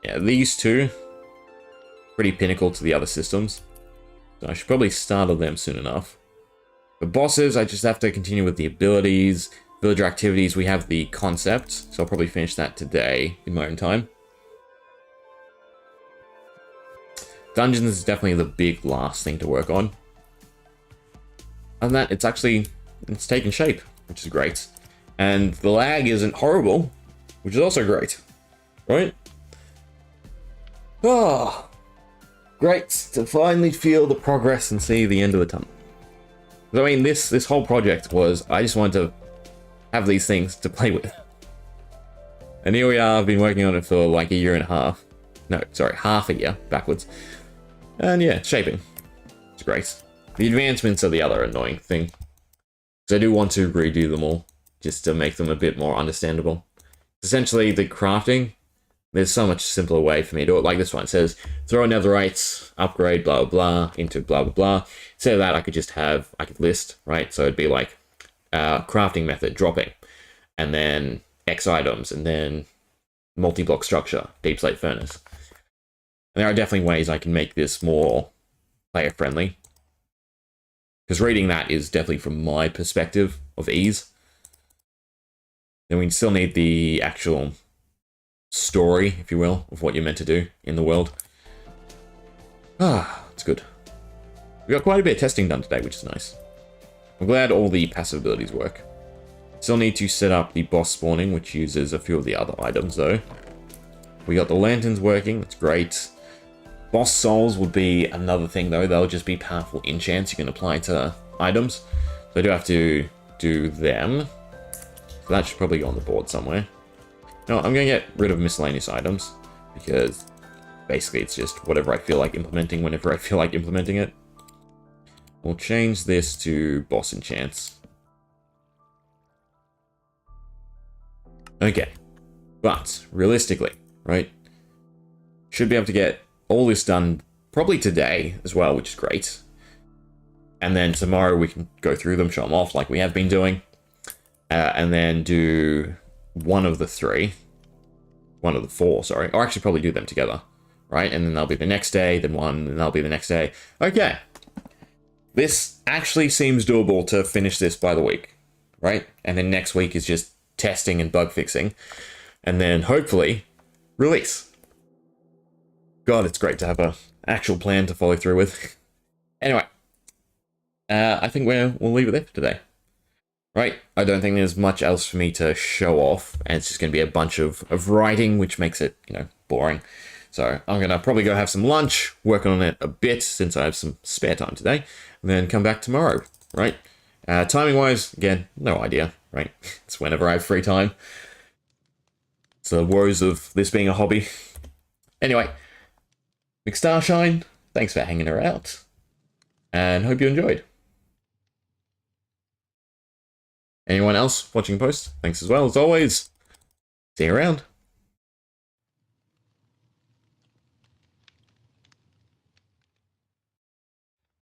[SPEAKER 1] Yeah, these two, pretty pinnacle to the other systems. So I should probably start on them soon enough. For bosses, I just have to continue with the abilities. Villager activities, we have the concept. So I'll probably finish that today in my own time. Dungeons is definitely the big last thing to work on. Other than that, it's taken shape, which is great. And the lag isn't horrible, which is also great. Right? Oh, great to finally feel the progress and see the end of the tunnel. I mean, this whole project was, I just wanted to have these things to play with. And here we are, I've been working on it for like a year and a half. No, sorry, half a year, backwards. And yeah, shaping. It's great. The advancements are the other annoying thing. Because I do want to redo them all, just to make them a bit more understandable. Essentially, the crafting, there's so much simpler way for me to do it. Like this one, it says, throw netherites, upgrade, blah, blah, blah, into blah, blah, blah. Instead of that, I could list, right? So it'd be like, crafting method, dropping. And then X items, and then multi-block structure, deep slate furnace. And there are definitely ways I can make this more player-friendly. Because reading that is definitely from my perspective of ease. Then we still need the actual story, if you will, of what you're meant to do in the world. Ah, it's good. We got quite a bit of testing done today, which is nice. I'm glad all the passive abilities work. Still need to set up the boss spawning, which uses a few of the other items, though. We got the lanterns working, that's great. Boss souls would be another thing, though. They'll just be powerful enchants you can apply to items. So I do have to do them. So that should probably go on the board somewhere. No, I'm going to get rid of miscellaneous items, because basically it's just whatever I feel like implementing whenever I feel like implementing it. We'll change this to boss enchants. Okay, but realistically, right, should be able to get all this done probably today as well, which is great. And then tomorrow we can go through them, show them off like we have been doing, and then do one of the four, sorry, or actually probably do them together, right? And then that'll be the next day, then one, and that'll be the next day. Okay, this actually seems doable to finish this by the week, right? And then next week is just testing and bug fixing, and then hopefully release. God, it's great to have an actual plan to follow through with. Anyway, I think we'll leave it there for today. Right, I don't think there's much else for me to show off, and it's just going to be a bunch of writing, which makes it, boring. So I'm going to probably go have some lunch, work on it a bit, since I have some spare time today, and then come back tomorrow, right? Timing-wise, again, no idea, right? It's whenever I have free time. It's the woes of this being a hobby. Anyway, McStarshine, thanks for hanging around, and hope you enjoyed. Anyone else watching post, thanks as well, as always. See you around.